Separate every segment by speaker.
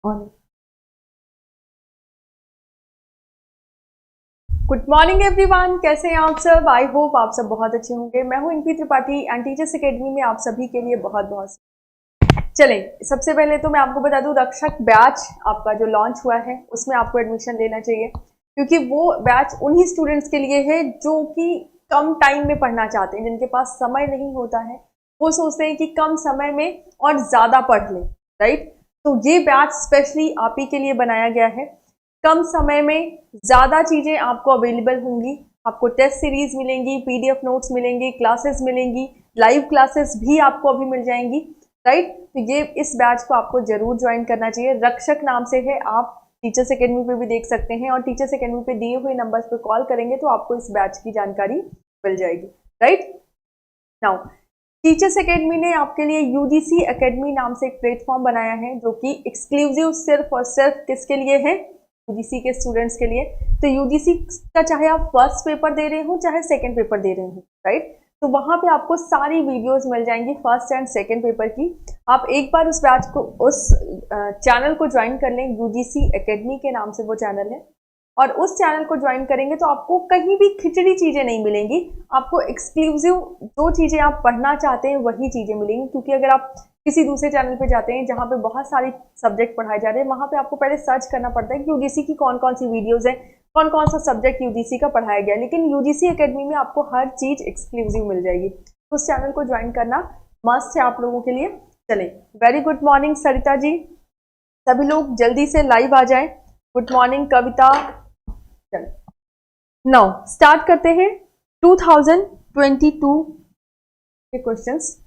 Speaker 1: Good morning everyone, कैसे हैं आप सब। आई होप आप सब बहुत अच्छे होंगे। मैं हूं इनकी त्रिपाठी एंड टीचर्स अकेडमी में आप सभी के लिए बहुत बहुत चलें। सबसे पहले तो मैं आपको बता दूं, रक्षक बैच आपका जो लॉन्च हुआ है उसमें आपको एडमिशन लेना चाहिए, क्योंकि वो बैच उन्हीं स्टूडेंट्स के लिए है जो कि कम टाइम में पढ़ना चाहते हैं, जिनके पास समय नहीं होता है। वो सोचते हैं कि कम समय में और ज़्यादा पढ़ लें, राइट। तो ये बैच स्पेशली आप ही के लिए बनाया गया है। कम समय में ज़्यादा चीज़ें आपको अवेलेबल होंगी। आपको टेस्ट सीरीज मिलेंगी, पीडीएफ नोट्स मिलेंगी, क्लासेस मिलेंगी, लाइव क्लासेस भी आपको अभी मिल जाएंगी, राइट। तो ये इस बैच को आपको जरूर ज्वाइन करना चाहिए। रक्षक नाम से है, आप टीचर्स अकेडमी पे भी देख सकते हैं, और टीचर्स अकेडमी पे दिए हुए नंबर्स पे कॉल करेंगे तो आपको इस बैच की जानकारी मिल जाएगी, राइट। नाउ टीचर्स अकेडमी ने आपके लिए यूजीसी अकेडमी नाम से एक प्लेटफॉर्म बनाया है, जो कि एक्सक्लूसिव सिर्फ और सिर्फ किसके लिए है, यूजीसी के स्टूडेंट्स के लिए। तो यूजीसी का चाहे आप फर्स्ट पेपर दे रहे हो चाहे सेकंड पेपर दे रहे हो, राइट, तो वहां पे आपको सारी वीडियोस मिल जाएंगी फर्स्ट एंड सेकंड पेपर की। आप एक बार उस बैच को, उस चैनल को ज्वाइन कर लें। यूजीसी एकेडमी के नाम से वो चैनल है, और उस चैनल को ज्वाइन करेंगे तो आपको कहीं भी खिचड़ी चीजें नहीं मिलेंगी। आपको एक्सक्लूसिव जो चीजें आप पढ़ना चाहते हैं वही चीजें मिलेंगी, क्योंकि अगर आप किसी दूसरे चैनल पे जाते हैं जहाँ पे बहुत सारी सब्जेक्ट पढ़ाए जा रहे हैं, वहाँ पे आपको पहले सर्च करना पड़ता है कि यूजीसी की कौन कौन सी वीडियोज है, कौन कौन सा सब्जेक्ट यूजीसी का पढ़ाया गया है। लेकिन यूजीसी एकेडमी में आपको हर चीज एक्सक्लूसिव मिल जाएगी। तो उस चैनल को ज्वाइन करना मस्ट है आप लोगों के लिए। चले, very good morning Sarita ji, सभी लोग जल्दी से लाइव आ जाएं। गुड मॉर्निंग कविता। नाउ स्टार्ट करते हैं 2022 के क्वेश्चंस।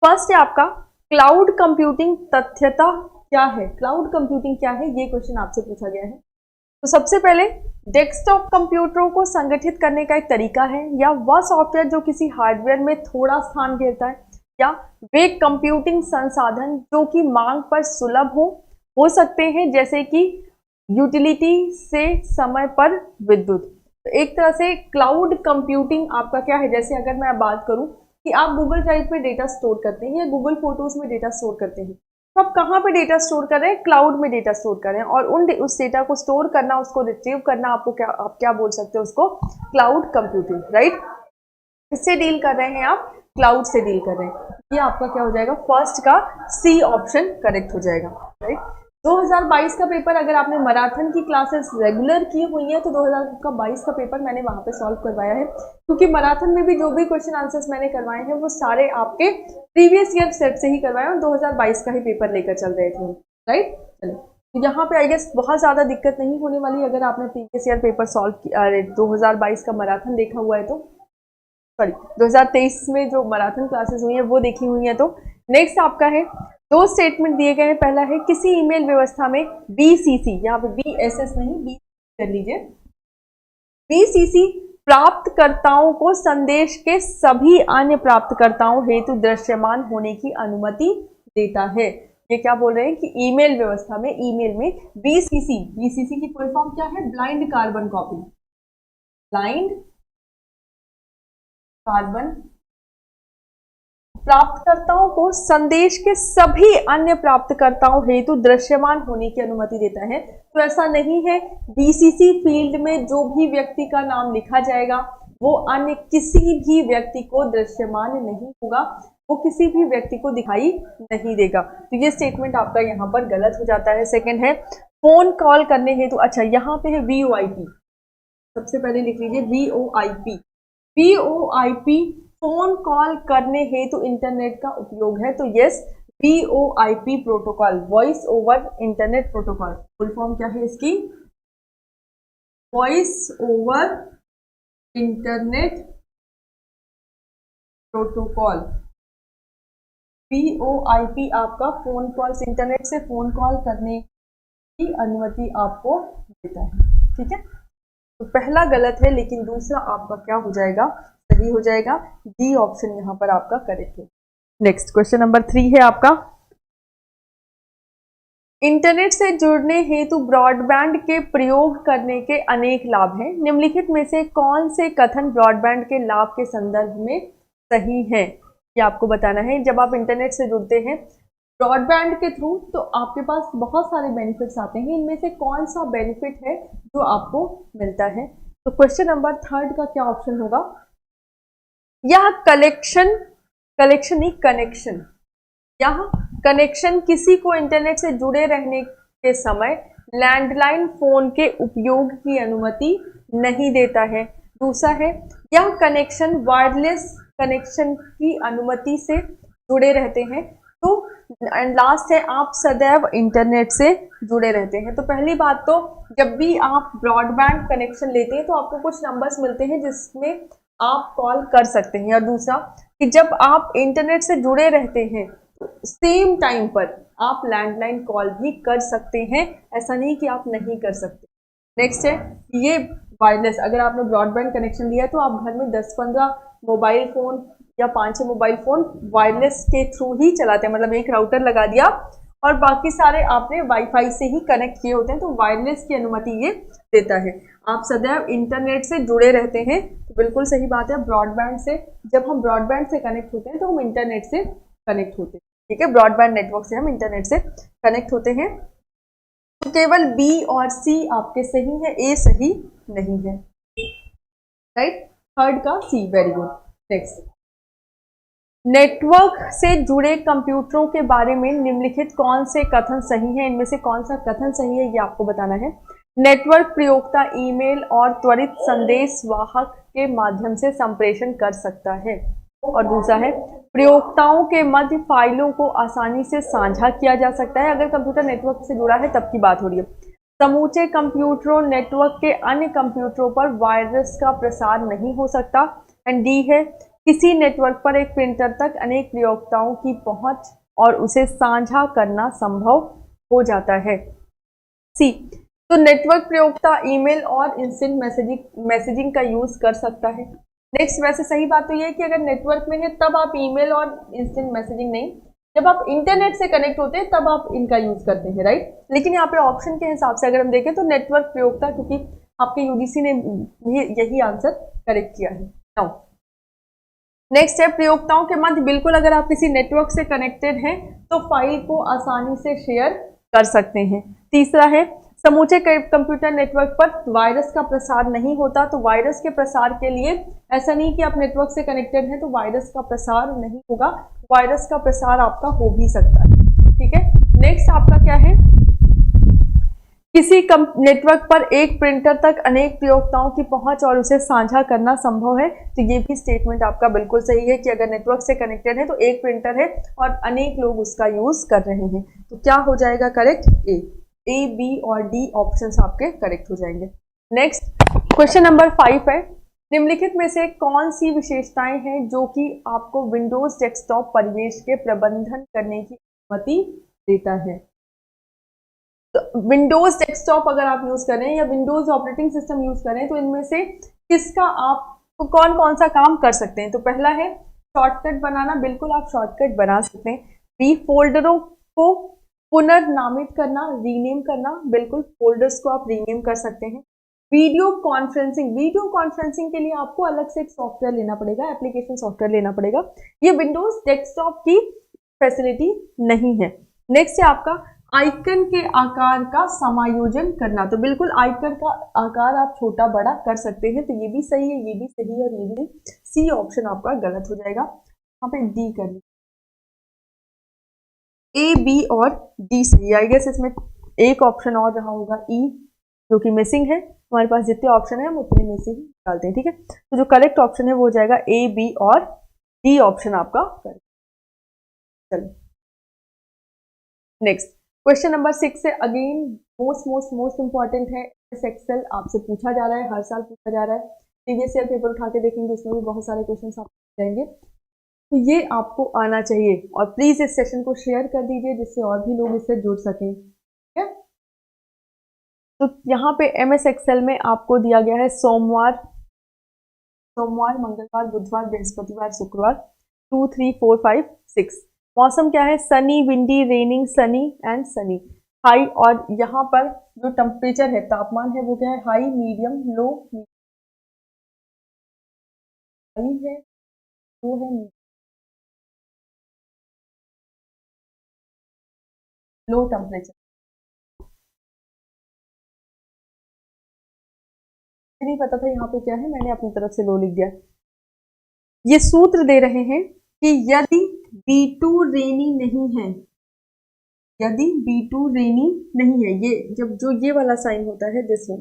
Speaker 1: फर्स्ट है आपका, क्लाउड कंप्यूटिंग तथ्यता क्या है। क्लाउड कंप्यूटिंग क्या है, ये क्वेश्चन आपसे पूछा गया है। तो सबसे पहले, डेस्कटॉप कंप्यूटरों को संगठित करने का एक तरीका है, या वह सॉफ्टवेयर जो किसी हार्डवेयर में थोड़ा स्थान घेरता है, या वे कंप्यूटिंग संसाधन जो कि मांग पर सुलभ हो सकते हैं, जैसे कि यूटिलिटी से समय पर विद्युत। तो एक तरह से क्लाउड कंप्यूटिंग आपका क्या है, जैसे अगर मैं बात करूं कि आप गूगल ड्राइव में डेटा स्टोर करते हैं या गूगल फोटोज में डेटा स्टोर करते हैं, तो आप कहाँ पे डेटा स्टोर कर रहे हैं, क्लाउड में डेटा स्टोर कर रहे हैं। और उस डेटा को स्टोर करना, उसको रिट्रीव करना, आप क्या बोल सकते हो उसको, क्लाउड कंप्यूटिंग, राइट। इससे डील कर रहे हैं आप, क्लाउड से डील कर रहे हैं। ये आपका क्या हो जाएगा, फर्स्ट का सी ऑप्शन करेक्ट हो जाएगा, राइट। 2022 का पेपर, अगर आपने मैराथन की क्लासेस रेगुलर की हुई है तो 2022 का पेपर मैंने वहां पे सॉल्व करवाया है, क्योंकि मैराथन में भी जो भी क्वेश्चन आंसर्स मैंने करवाए हैं वो सारे आपके प्रीवियस ईयर सेट से ही करवाए और 2022 का ही पेपर लेकर चल रहे थे, राइट। चलिए, तो यहाँ पे आई गेस बहुत ज़्यादा दिक्कत नहीं होने वाली अगर आपने प्रीवियस ईयर पेपर सॉल्व किया, 2022 का मैराथन देखा हुआ है तो, सॉरी 2023 में जो मैराथन क्लासेस हुई है वो देखी हुई है तो। नेक्स्ट आपका है, दो स्टेटमेंट दिए गए हैं। पहला है, किसी ईमेल व्यवस्था में बीसीसी, यहाँ पे बीएसएस नहीं, बी कर लीजिए, बीसीसी प्राप्तकर्ताओं को संदेश के सभी अन्य प्राप्तकर्ताओं हेतु दृश्यमान होने की अनुमति देता है। ये क्या बोल रहे हैं कि ईमेल व्यवस्था में, ईमेल में बीसीसी, बीसीसी की फुल फॉर्म क्या है, blind carbon copy, blind carbon, प्राप्तकर्ताओं को संदेश के सभी अन्य प्राप्तकर्ताओं हेतु दृश्यमान होने की अनुमति देता है। तो ऐसा नहीं है, बीसीसी फील्ड में जो भी व्यक्ति का नाम लिखा जाएगा वो अन्य किसी भी व्यक्ति को दृश्यमान नहीं होगा, वो किसी भी व्यक्ति को दिखाई नहीं देगा। तो ये स्टेटमेंट आपका यहाँ पर गलत हो जाता है। सेकंड है, फोन कॉल करने हेतु, अच्छा यहाँ पे है वीओआईपी, सबसे पहले लिख लीजिए वीओआईपी, वीओआईपी फोन कॉल करने हेतु इंटरनेट का उपयोग है। तो yes, VoIP protocol, voice over internet protocol, full form क्या है इसकी, voice over internet protocol. VoIP आपका फोन कॉल्स, इंटरनेट से फोन कॉल करने की अनुमति आपको देता है, ठीक है। तो पहला गलत है, लेकिन दूसरा आपका क्या हो जाएगा, सही हो जाएगा। डी ऑप्शन यहाँ पर आपका करेक्ट है। नेक्स्ट क्वेश्चन नंबर 3 है आपका, इंटरनेट से जुड़ने हेतु ब्रॉडबैंड के प्रयोग करने के अनेक लाभ हैं। निम्नलिखित में से कौन से कथन ब्रॉडबैंड के लाभ के संदर्भ में सही है, ये आपको बताना है। जब आप इंटरनेट से जुड़ते हैं ब्रॉडबैंड के थ्रू तो आपके पास बहुत सारे बेनिफिट्स आते हैं, इनमें से कौन सा बेनिफिट है जो आपको मिलता है? तो क्वेश्चन नंबर थर्ड का क्या ऑप्शन होगा? यह कलेक्शन नहीं, कनेक्शन, यह कनेक्शन किसी को इंटरनेट से जुड़े रहने के समय लैंडलाइन फोन के उपयोग की अनुमति नहीं देता है। दूसरा है, यह कनेक्शन वायरलेस कनेक्शन की अनुमति से जुड़े रहते हैं। तो एंड लास्ट है, आप सदैव इंटरनेट से जुड़े रहते हैं। तो पहली बात तो जब भी आप ब्रॉडबैंड कनेक्शन लेते हैं तो आपको कुछ नंबर्स मिलते हैं जिसमें आप कॉल कर सकते हैं। और दूसरा कि जब आप इंटरनेट से जुड़े रहते हैं सेम टाइम पर आप लैंडलाइन कॉल भी कर सकते हैं, ऐसा नहीं कि आप नहीं कर सकते। नेक्स्ट है ये वायरलेस, अगर आपने ब्रॉडबैंड कनेक्शन लिया है तो आप घर में 10-15 मोबाइल फोन या 5-6 मोबाइल फोन वायरलेस के थ्रू ही चलाते हैं, मतलब एक राउटर लगा दिया और बाकी सारे आपने वाईफाई से ही कनेक्ट किए होते हैं, तो वायरलेस की अनुमति ये देता है। आप सदैव इंटरनेट से जुड़े रहते हैं, तो बिल्कुल सही बात है। ब्रॉडबैंड से, जब हम ब्रॉडबैंड से कनेक्ट होते हैं तो हम इंटरनेट से कनेक्ट होते हैं, ठीक है, ब्रॉडबैंड नेटवर्क से हम इंटरनेट से कनेक्ट होते हैं। तो केवल बी और सी आपके सही है, ए सही नहीं है, राइट? थर्ड का सी, वेरी गुड। नेक्स्ट, नेटवर्क से जुड़े कंप्यूटरों के बारे में निम्नलिखित कौन से कथन सही है? इनमें से कौन सा कथन सही है ये आपको बताना है। नेटवर्क प्रयोक्ता ईमेल और त्वरित संदेश वाहक के माध्यम से संप्रेषण कर सकता है। और दूसरा है, प्रयोक्ताओं के मध्य फाइलों को आसानी से साझा किया जा सकता है। अगर कंप्यूटर नेटवर्क से जुड़ा है तब की बात हो रही है। समूचे कंप्यूटरों नेटवर्क के अन्य कंप्यूटरों पर वायरस का प्रसार नहीं हो सकता। एंड डी है, किसी नेटवर्क पर एक प्रिंटर तक अनेक प्रयोक्ताओं की पहुंच और उसे साझा करना संभव हो जाता है। सी, तो नेटवर्क प्रयोक्ता ईमेल और इंस्टेंट मैसेजिंग का यूज कर सकता है। नेक्स्ट, वैसे सही बात तो ये है कि अगर नेटवर्क में है तब आप ईमेल और इंस्टेंट मैसेजिंग नहीं, जब आप इंटरनेट से कनेक्ट होते हैं तब आप इनका यूज करते हैं, राइट? लेकिन यहाँ पे ऑप्शन के हिसाब से अगर हम देखें तो नेटवर्क प्रयोक्ता, क्योंकि आपके यूजीसी ने यही आंसर करेक्ट किया है। नाउ नेक्स्ट है, प्रयोक्ताओं के मध्य, बिल्कुल अगर आप किसी नेटवर्क से कनेक्टेड हैं तो फाइल को आसानी से शेयर कर सकते हैं। तीसरा है, समूचे कंप्यूटर नेटवर्क पर वायरस का प्रसार नहीं होता। तो वायरस के प्रसार के लिए ऐसा नहीं कि आप नेटवर्क से कनेक्टेड हैं तो वायरस का प्रसार नहीं होगा, वायरस का प्रसार आपका हो भी सकता है, ठीक है। नेक्स्ट आपका क्या है, किसी नेटवर्क पर एक प्रिंटर तक अनेक प्रयोक्ताओं की पहुंच और उसे साझा करना संभव है। तो ये भी स्टेटमेंट आपका बिल्कुल सही है कि अगर नेटवर्क से कनेक्टेड है तो एक प्रिंटर है और अनेक लोग उसका यूज कर रहे हैं। तो क्या हो जाएगा करेक्ट? ए, बी और डी ऑप्शंस आपके करेक्ट हो जाएंगे। नेक्स्ट क्वेश्चन नंबर 5 है, निम्नलिखित में से कौन सी विशेषताएं हैं जो कि आपको विंडोज डेस्कटॉप परिवेश के प्रबंधन करने की अनुमति देता है? तो विंडोज डेस्कटॉप अगर आप यूज करें या विंडोज ऑपरेटिंग सिस्टम यूज करें तो इनमें से किसका आप कौन कौन सा काम कर सकते हैं? तो पहला है शॉर्टकट बनाना, बिल्कुल आप शॉर्टकट बना सकते हैं। बी, फोल्डरों को पुनर्नामित करना, रीनेम करना, बिल्कुल फोल्डर्स को आप रीनेम कर सकते हैं। वीडियो कॉन्फ्रेंसिंग के लिए आपको अलग से एक सॉफ्टवेयर लेना पड़ेगा, एप्लीकेशन सॉफ्टवेयर लेना पड़ेगा, ये विंडोज डेस्कटॉप की फैसिलिटी नहीं है। नेक्स्ट है आपका आइकन के आकार का समायोजन करना, तो बिल्कुल आइकन का आकार आप छोटा बड़ा कर सकते हैं। तो ये भी सही है, ये भी सही है और ये भी, सी ऑप्शन आपका गलत हो जाएगा। यहाँ पे डी करना, ए, बी और डी सही। आई गेस इसमें एक ऑप्शन और रहा होगा ई, जो कि मिसिंग है। हमारे पास जितने ऑप्शन है हम उतने में से ही निकालते हैं, ठीक है। तो जो करेक्ट ऑप्शन है वो हो जाएगा ए, बी और डी ऑप्शन आपका करेक्ट। चलो नेक्स्ट क्वेश्चन नंबर 6 से अगेन मोस्ट इंपॉर्टेंट है। एक्सेल आपसे पूछा जा रहा है, हर साल पूछा जा रहा है। प्रीवियस ईयर पेपर उठा के देखेंगे, उसमें भी बहुत सारे क्वेश्चन आपको जाएंगे, तो ये आपको आना चाहिए। और प्लीज इस सेशन को शेयर कर दीजिए जिससे और भी लोग इससे जुड़ सकें, ठीक है। तो यहाँ पे MS एक्सेल में आपको दिया गया है सोमवार, मंगलवार, बुधवार, बृहस्पतिवार, शुक्रवार, 2, 3, 4, 5, 6। मौसम क्या है? Sunny, windy, raining, Sunny and Sunny. High, और यहाँ पर जो टेम्परेचर है, तापमान है, वो क्या है? हाई, मीडियम, लो। हाई है, लो है, लो टेम्परेचर। नहीं पता था यहाँ पे क्या है, मैंने अपनी तरफ से लो लिख दिया। ये सूत्र दे रहे हैं कि यदि B2 रेनी नहीं है, यदि B2 रेनी नहीं है, ये जब जो ये वाला साइन होता है दिस वन,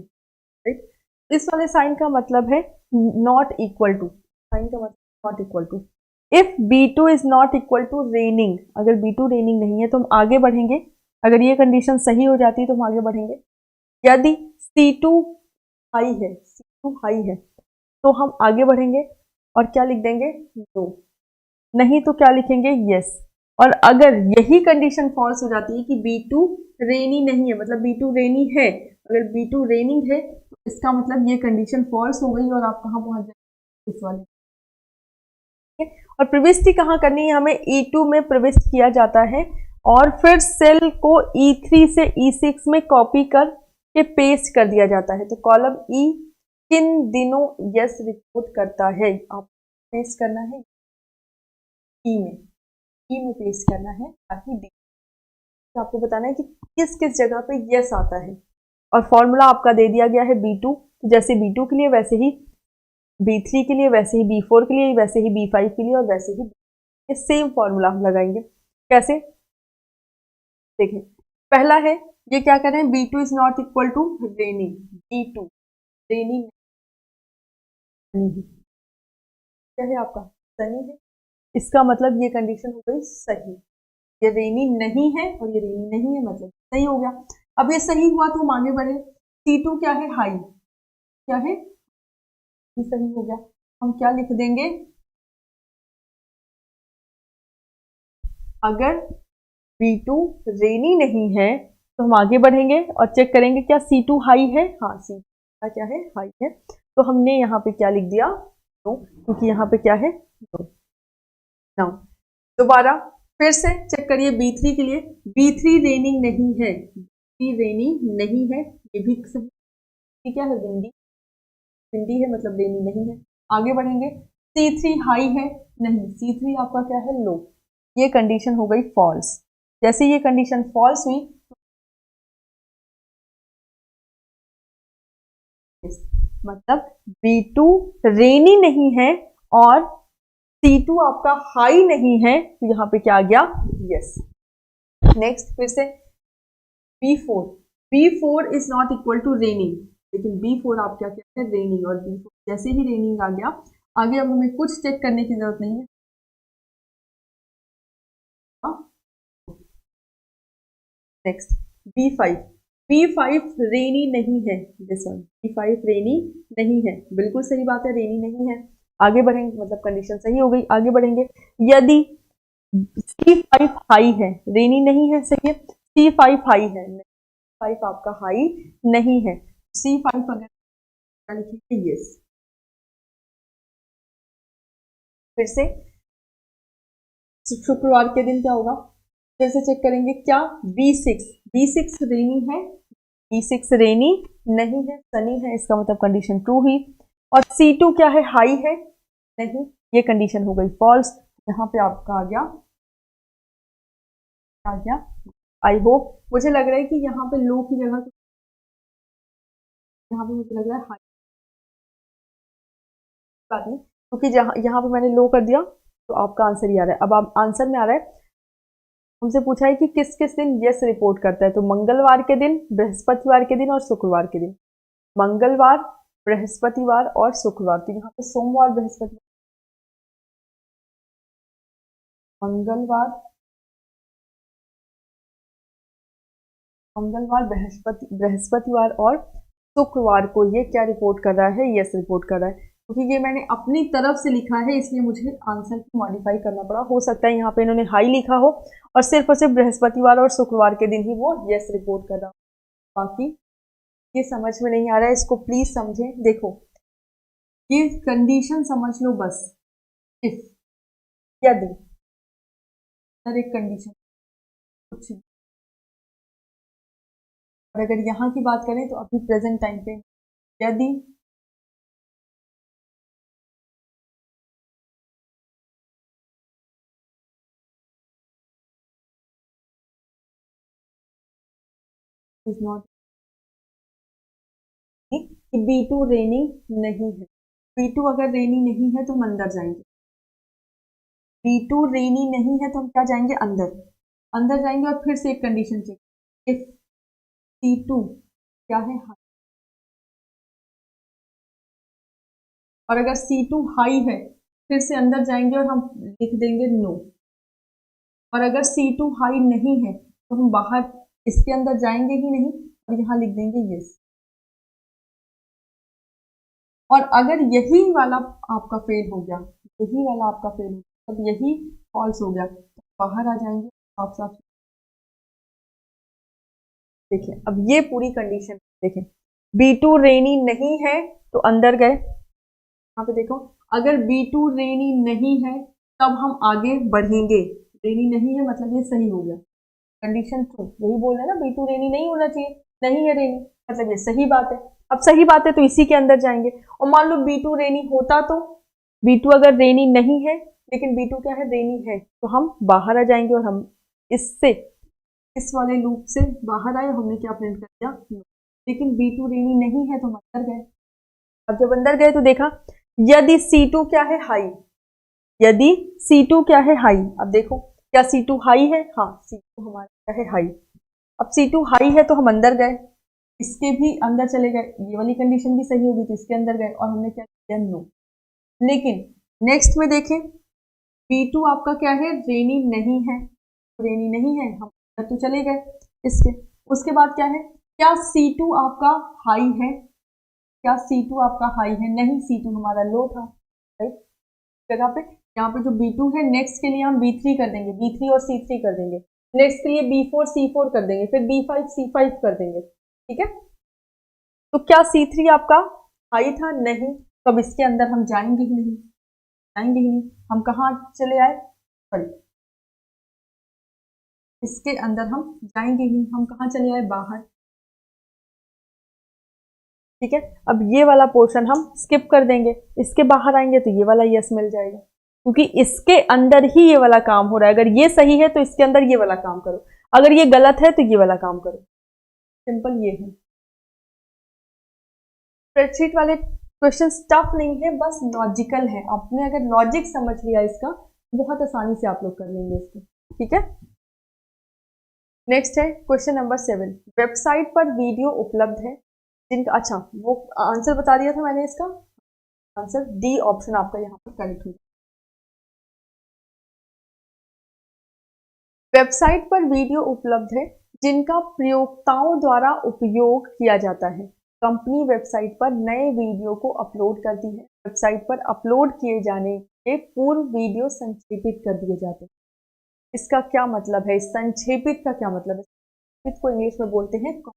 Speaker 1: राइट, इस वाले साइन का मतलब है नॉट इक्वल टू, साइन का मतलब not equal to. If B2 is not equal to raining, अगर B2 रेनिंग नहीं है तो हम आगे बढ़ेंगे, अगर ये कंडीशन सही हो जाती है तो हम आगे बढ़ेंगे। यदि C2 हाई है, C2 हाई है तो हम आगे बढ़ेंगे और क्या लिख देंगे, नो, नहीं तो क्या लिखेंगे, यस। और अगर यही कंडीशन फॉल्स हो जाती है कि B2 रेनी नहीं है, मतलब B2 रेनी है, अगर B2 रेनिंग है तो इसका मतलब ये कंडीशन फॉल्स हो गई और आप कहाँ पहुंच जाएंगे, इस वाले। और प्रविष्टि कहाँ करनी है, हमें E2 में प्रविष्ट किया जाता है और फिर सेल को E3 से E6 में कॉपी कर के पेस्ट कर दिया जाता है। तो कॉलम E किन दिनों यस रिपोर्ट करता है, आप पेस्ट करना है ई में, ई में पेस्ट करना है ताकि डी, तो आपको बताना है कि किस किस जगह पे यस आता है। और फॉर्मूला आपका दे दिया गया है B2, तो जैसे B2 के लिए वैसे ही B3 के लिए, वैसे ही B4 के लिए, वैसे ही B5 के लिए और वैसे ही ये सेम फॉर्मूला हम लगाएंगे। कैसे, देखें, पहला है, ये क्या कर रहे हैं, B2 is not equal to rainy, B2 rainy नहीं, क्या है आपका, सनी है, इसका मतलब ये कंडीशन हो गई सही, ये रेनी नहीं है और ये रेनी नहीं है, मतलब सही हो गया। अब ये सही हुआ तो हम आगे बढ़े, C2 क्या है, हाई, क्या है, ये सही हो गया, हम क्या लिख देंगे, अगर B2 रेनी नहीं है तो हम आगे बढ़ेंगे और चेक करेंगे क्या C2 हाई है, हाँ C2 का क्या है, हाई है, तो हमने यहाँ पे क्या लिख दिया, नो, क्योंकि यहाँ पे क्या है, नो। नाउ दोबारा फिर से चेक करिए B3 के लिए, B3 रेनिंग नहीं है, B3 रेनिंग नहीं है, ये भी सही, क्या है, विंडी, विंडी है मतलब रेनी नहीं है। आगे बढ़ेंगे, C3 हाई है, नहीं, C3 आपका क्या है, लो, ये कंडीशन हो गई फॉल्स। जैसे ये कंडीशन फॉल्स हुई, मतलब B2 रेनी नहीं है और C2 आपका हाई नहीं है, तो यहां पे क्या आ गया, यस। नेक्स्ट फिर से B4, B4 is not equal to raining, लेकिन B4 आप क्या कहते हैं, रेनिंग, और B4 जैसे ही रेनिंग आ गया, आगे अब हमें कुछ चेक करने की जरूरत नहीं है। नेक्स्ट B5, B5 रेनी नहीं है, दिस वन B5 रेनी नहीं है, बिल्कुल सही बात है, रेनी नहीं है। आगे बढ़ेंगे, मतलब कंडीशन सही हो गई, आगे बढ़ेंगे, यदि C5 हाई है, रेनी नहीं है, सही है, C5 हाई है, 5 आपका हाई नहीं है, C5 अगर लिखेंगे यस। फिर से शुक्रवार के दिन क्या होगा, फिर से चेक करेंगे क्या, B6, B6 रेनी है, B6 रेनी नहीं है, सनी है, इसका मतलब कंडीशन ट्रू हुई। और C2 क्या है, हाई है, नहीं, ये कंडीशन हो गई फॉल्स। यहाँ पे आपका आ गया, आई होप, मुझे लग रहा है कि यहाँ पे लो की जगह, यहाँ पे मुझे लग रहा है हाई, बात नहीं, क्योंकि जहाँ यहाँ पे मैंने लो कर दिया तो आपका आंसर ही आ रहा है। अब आप आंसर में आ रहा है, हमसे पूछा है कि किस किस दिन यस रिपोर्ट करता है, तो मंगलवार के दिन, बृहस्पतिवार के दिन और शुक्रवार के दिन, मंगलवार, बृहस्पतिवार और शुक्रवार, तो यहाँ पे सोमवार, बृहस्पति, मंगलवार, मंगलवार, बृहस्पतिवार और शुक्रवार को ये क्या रिपोर्ट कर रहा है, यस रिपोर्ट कर रहा है। क्योंकि ये मैंने अपनी तरफ से लिखा है इसलिए मुझे आंसर को मॉडिफाई करना पड़ा, हो सकता है यहाँ पे इन्होंने हाई लिखा हो और सिर्फ बृहस्पतिवार और शुक्रवार के दिन ही वो यस रिपोर्ट कर रहा हो। बाकी ये समझ में नहीं आ रहा है, इसको प्लीज समझें। देखो, ये कंडीशन समझ लो बस, इफ, यदि, हर एक कंडीशन कुछ, और अगर यहाँ की बात करें तो अभी प्रेजेंट टाइम पे यदि इज नॉट, कि B2 रेनिंग नहीं है। B2 अगर रेनी नहीं है तो हम अंदर जाएंगे। B2 रेनी नहीं है तो हम क्या जाएंगे, अंदर। अंदर जाएंगे और फिर से एक कंडीशन चेक, इफ C2 क्या है, हाई। और अगर C2 हाई है फिर से अंदर जाएंगे और हम लिख देंगे नो। और अगर C2 हाई नहीं है तो हम बाहर इसके अंदर जाएंगे ही नहीं और यहाँ लिख देंगे यस। और अगर यही वाला आपका फेल हो गया, यही वाला आपका फेल हो गया, तब यही फॉल्स हो गया तो बाहर आ जाएंगे। आप साफ देखिए, अब ये पूरी कंडीशन देखें, B2 रेनी नहीं है तो अंदर गए, यहाँ पे देखो, अगर B2 रेनी नहीं है तब हम आगे बढ़ेंगे। रेनी नहीं है मतलब ये सही हो गया, कंडीशन ट्रू, यही बोल रहे हैं ना, B2 रेनी नहीं होना चाहिए, नहीं है रेनी मतलब ये सही बात है। अब सही बात है तो इसी के अंदर जाएंगे। और मान लो B2 रेनी होता तो, B2 अगर रेनी नहीं है लेकिन B2 क्या है, रेनी है, तो हम बाहर आ जाएंगे और हम इससे, इस वाले लूप से बाहर आए, हमने क्या प्रिंट कर दिया, no। लेकिन B2 रेनी नहीं है तो हम अंदर गए। अब जब अंदर गए तो देखा, यदि C2 क्या है, हाई, यदि C2 क्या है, हाई। अब देखो क्या C2 हाई है, हाँ C2 हमारा क्या है, हाई। अब C2 हाई है तो हम अंदर गए, इसके भी अंदर चले गए, ये वाली कंडीशन भी सही होगी तो इसके अंदर गए और हमने क्या किया, नो। लेकिन नेक्स्ट में देखें, B2 आपका क्या है, रेनी नहीं है, रेनी नहीं है, हम अंदर तो चले गए इसके। उसके बाद क्या है, क्या C2 आपका हाई है, क्या C2 आपका हाई है, नहीं, C2 हमारा लो था, राइट। जगह पे यहाँ पे जो B2 है, नेक्स्ट के लिए हम B3 कर देंगे, B3 और C3 कर देंगे, नेक्स्ट के लिए B4 C4 कर देंगे, फिर B5 C5 कर देंगे, ठीक है। तो क्या C3 आपका हाई था, नहीं, तो अब इसके अंदर हम जाएंगे ही नहीं, जाएंगे ही नहीं। हम कहाँ चले आए, सॉरी, इसके अंदर हम जाएंगे ही, हम कहाँ चले आए, बाहर, ठीक है। अब ये वाला पोर्शन हम स्किप कर देंगे, इसके बाहर आएंगे तो ये वाला यस मिल जाएगा, क्योंकि इसके अंदर ही ये वाला काम हो रहा है। अगर ये सही है तो इसके अंदर ये वाला काम करो, अगर ये गलत है तो ये वाला काम करो, सिंपल ये है। स्प्रेडशीट वाले क्वेश्चन टफ नहीं है, बस लॉजिकल है। आपने अगर लॉजिक समझ लिया इसका, बहुत आसानी से आप लोग कर लेंगे इसको, ठीक है। नेक्स्ट है क्वेश्चन नंबर 7, वेबसाइट पर वीडियो उपलब्ध है जिनका, अच्छा वो आंसर बता दिया था मैंने इसका, आंसर डी ऑप्शन आपका यहाँ पर करेक्ट होगा। वेबसाइट पर वीडियो उपलब्ध है जिनका प्रयोक्ताओं द्वारा उपयोग किया जाता है। कंपनी वेबसाइट पर नए वीडियो को अपलोड करती है। वेबसाइट पर अपलोड किए जाने के पूर्व वीडियो संक्षेपित कर दिए जाते हैं। इसका क्या मतलब है, संक्षेपित का क्या मतलब है, संक्षेपित को इंग्लिश में बोलते हैं, तो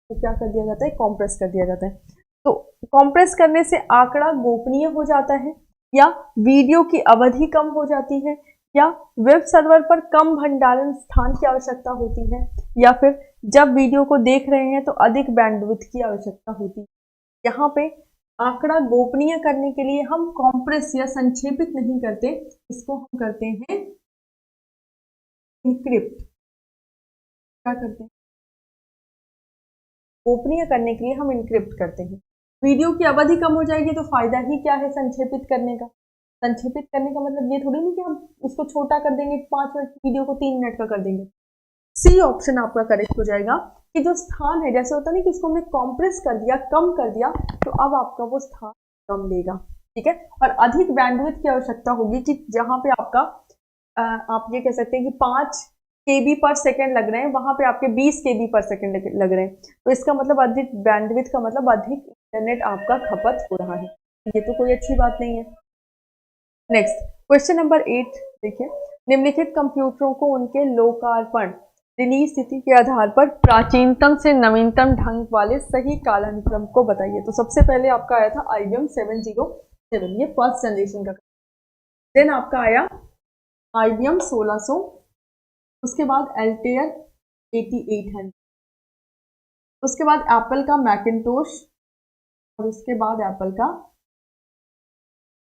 Speaker 1: क्या कर दिया जाता है, कॉम्प्रेस कर दिया जाता है। तो कॉम्प्रेस करने से आंकड़ा गोपनीय हो जाता है, या वीडियो की अवधि कम हो जाती है, या वेब सर्वर पर कम भंडारण स्थान की आवश्यकता होती है, या फिर जब वीडियो को देख रहे हैं तो अधिक बैंडविड्थ की आवश्यकता होती है। यहाँ पे आंकड़ा गोपनीय करने के लिए हम कॉम्प्रेस या संक्षेपित नहीं करते, इसको हम करते हैं इनक्रिप्ट। क्या करते हैं, गोपनीय करने के लिए हम इनक्रिप्ट करते हैं। वीडियो की अवधि कम हो जाएगी तो फायदा ही क्या है संक्षेपित करने का। संक्षेपित करने का मतलब ये थोड़ी नहीं कि हम उसको छोटा कर देंगे, 5 मिनट वीडियो को 3 मिनट का कर देंगे। सी ऑप्शन आपका करेक्ट हो जाएगा, कि जो स्थान है, जैसे होता नहीं कि उसको हमने कॉम्प्रेस कर दिया, कम कर दिया, तो अब आपका वो स्थान कम लेगा, ठीक है। और अधिक बैंडविड्थ की आवश्यकता होगी, कि जहां पे आपका आप ये कह सकते हैं कि 5 KB पर सेकेंड लग रहे हैं, वहां पे आपके 20 KB पर सेकेंड लग रहे हैं। तो इसका मतलब अधिक बैंडविड्थ का मतलब अधिक इंटरनेट आपका खपत हो रहा है, ये तो कोई अच्छी बात नहीं है। नेक्स्ट क्वेश्चन नंबर 8 देखिए, निम्नलिखित कंप्यूटरों को उनके लोकार्पण रिलीज तिथि के आधार पर प्राचीनतम से नवीनतम ढंग वाले सही कालानुक्रम को बताइए। तो सबसे पहले आपका आया था IBM 707, ये फर्स्ट जनरेशन का। देन आपका आया IBM 1600, उसके बाद Altair 8800, उसके बाद एप्पल का मैकिनटोश, और उसके बाद एप्पल का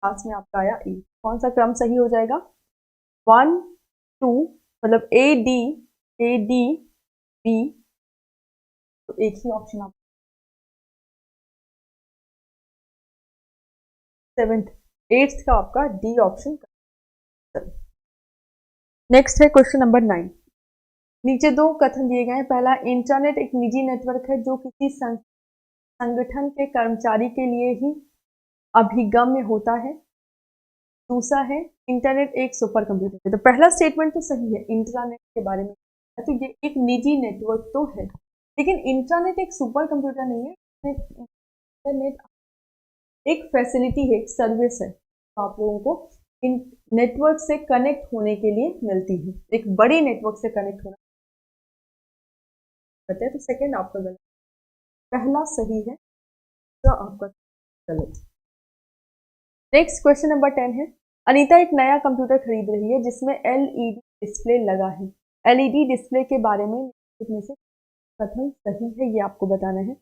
Speaker 1: लास्ट में आपका आया E। कौन सा क्रम सही हो जाएगा, 1 2 मतलब ए डी बी, तो एक ही ऑप्शन आप 7th 8th का आपका डी ऑप्शन। नेक्स्ट है क्वेश्चन नंबर 9। नीचे दो कथन दिए गए हैं। पहला, इंटरनेट एक निजी नेटवर्क है जो किसी संगठन के कर्मचारी के लिए ही अभिगम्य होता है। दूसरा है, इंटरनेट एक सुपर कंप्यूटर है। तो पहला स्टेटमेंट तो सही है, इंटरनेट के बारे में, तो ये एक निजी नेटवर्क तो है, लेकिन इंटरनेट एक सुपर कंप्यूटर नहीं है। इंटरनेट एक फैसिलिटी है, एक सर्विस है, तो आप लोगों को इन नेटवर्क से कनेक्ट होने के लिए मिलती है, एक बड़ी नेटवर्क से कनेक्ट होना करते हैं। तो सेकंड आपका गलत, पहला सही है, तो आपका गलत। नेक्स्ट क्वेश्चन नंबर 10 है। अनीता एक नया कंप्यूटर खरीद रही है जिसमें एलईडी डिस्प्ले लगा है। एलईडी डिस्प्ले के बारे में इसमें से कथन सही है, ये आपको बताना है।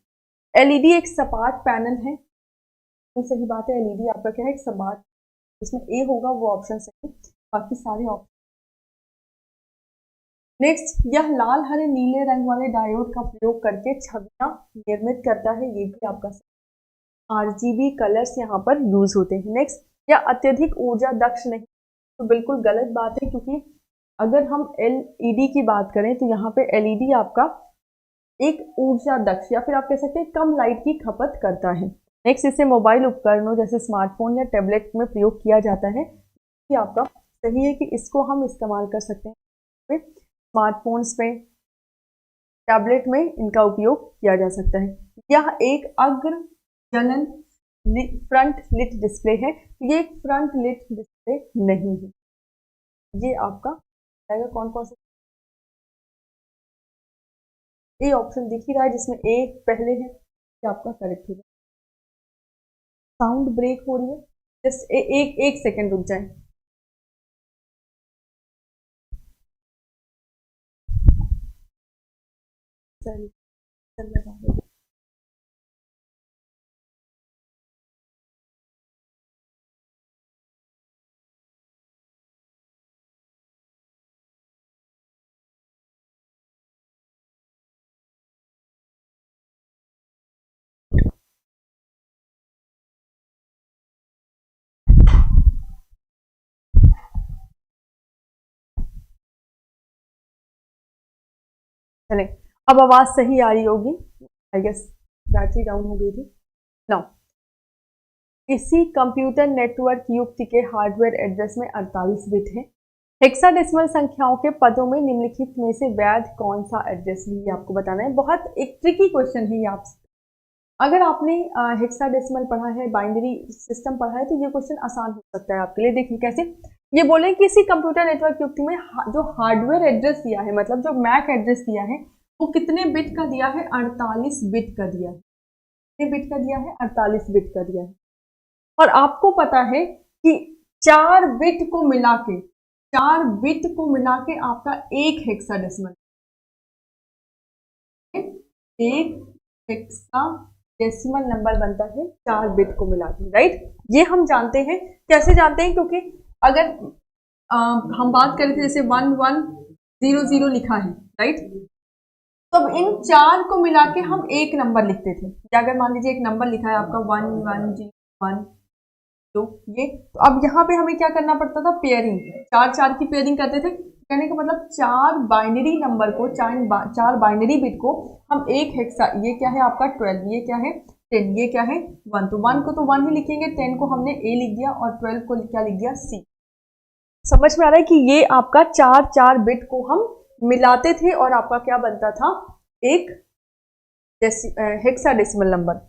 Speaker 1: एलईडी एक सपाट पैनल है, तो सही बात है। एलईडी आपका क्या है, एक सपाट, इसमें ए होगा वो ऑप्शन सही, बाकी सारे ऑप्शन। नेक्स्ट, यह लाल हरे नीले रंग वाले डायोड का प्रयोग करके छवियां निर्मित करता है, ये भी आपका आरजीबी कलर्स यहाँ पर यूज होते हैं। नेक्स्ट, यह अत्यधिक ऊर्जा दक्ष नहीं, तो बिल्कुल गलत बात है, क्योंकि अगर हम एलईडी की बात करें तो यहाँ पे एलईडी आपका एक ऊर्जा दक्ष या फिर आप कह सकते हैं कम लाइट की खपत करता है। नेक्स्ट, इसे मोबाइल उपकरणों जैसे स्मार्टफोन या टैबलेट में प्रयोग किया जाता है, ये आपका सही है कि इसको हम इस्तेमाल कर सकते हैं। स्मार्टफोन्स पे, टैबलेट में इनका उपयोग किया जा सकता है। यह एक अग्र जनन फ्रंट लिट डिस्प्ले है, ये एक फ्रंट लिट डिस्प्ले नहीं है। ये आपका आएगा कौन कौन सा, ए ऑप्शन दिख ही रहा है जिसमें ए पहले है, ये आपका करेक्ट होगा। साउंड ब्रेक हो रही है, जस्ट एक सेकेंड रुक जाए। चलिए चले, अब आवाज सही आ रही होगी, आई गेस बैटरी डाउन हो गई थी। नाउ, इसी कंप्यूटर नेटवर्क युक्त के हार्डवेयर एड्रेस में 48 बिट है। हेक्साडेसिमल संख्याओं के पदों में निम्नलिखित में से वैध कौन सा एड्रेस है, ये आपको बताना है। बहुत एक ट्रिकी क्वेश्चन है ये आपसे। अगर आपने हेक्साडेसिमल पढ़ा है, बाइनरी सिस्टम पढ़ा है, तो ये क्वेश्चन आसान हो सकता है आपके लिए। देखिए कैसे, ये बोले कि इसी कंप्यूटर नेटवर्क युक्त में जो हार्डवेयर एड्रेस दिया है, मतलब जो मैक एड्रेस दिया है, वो कितने बिट का दिया है, 48 बिट का दिया है। कितने बिट का दिया है, 48 बिट का दिया है। और आपको पता है कि 4 बिट को मिला के आपका एक हेक्साडेसिमल, एक हेक्साडेसिमल नंबर बनता है 4 बिट को मिला के, राइट। ये हम जानते हैं, कैसे जानते हैं, क्योंकि अगर हम बात करें थे जैसे 1100 लिखा है, राइट, तो अब इन 4 को मिला के हम एक नंबर लिखते थे। या अगर मान लीजिए एक नंबर लिखा है आपका 1101, तो ये, तो अब यहाँ पे हमें क्या करना पड़ता था, पेयरिंग, 4 की पेयरिंग करते थे। कहने का मतलब 4 बाइनरी नंबर को, 4 बाइनरी बिट को हम एक हेक्सा, ये क्या है आपका 12, ये क्या है 10, ये क्या है 1, तो 1 को तो 1 ही लिखेंगे, 10 को हमने ए लिख दिया और 12 को क्या लिख दिया, सी। समझ में आ रहा है कि ये आपका 4 बिट को हम मिलाते थे और आपका क्या बनता था, एक हेक्साडेसिमल नंबर।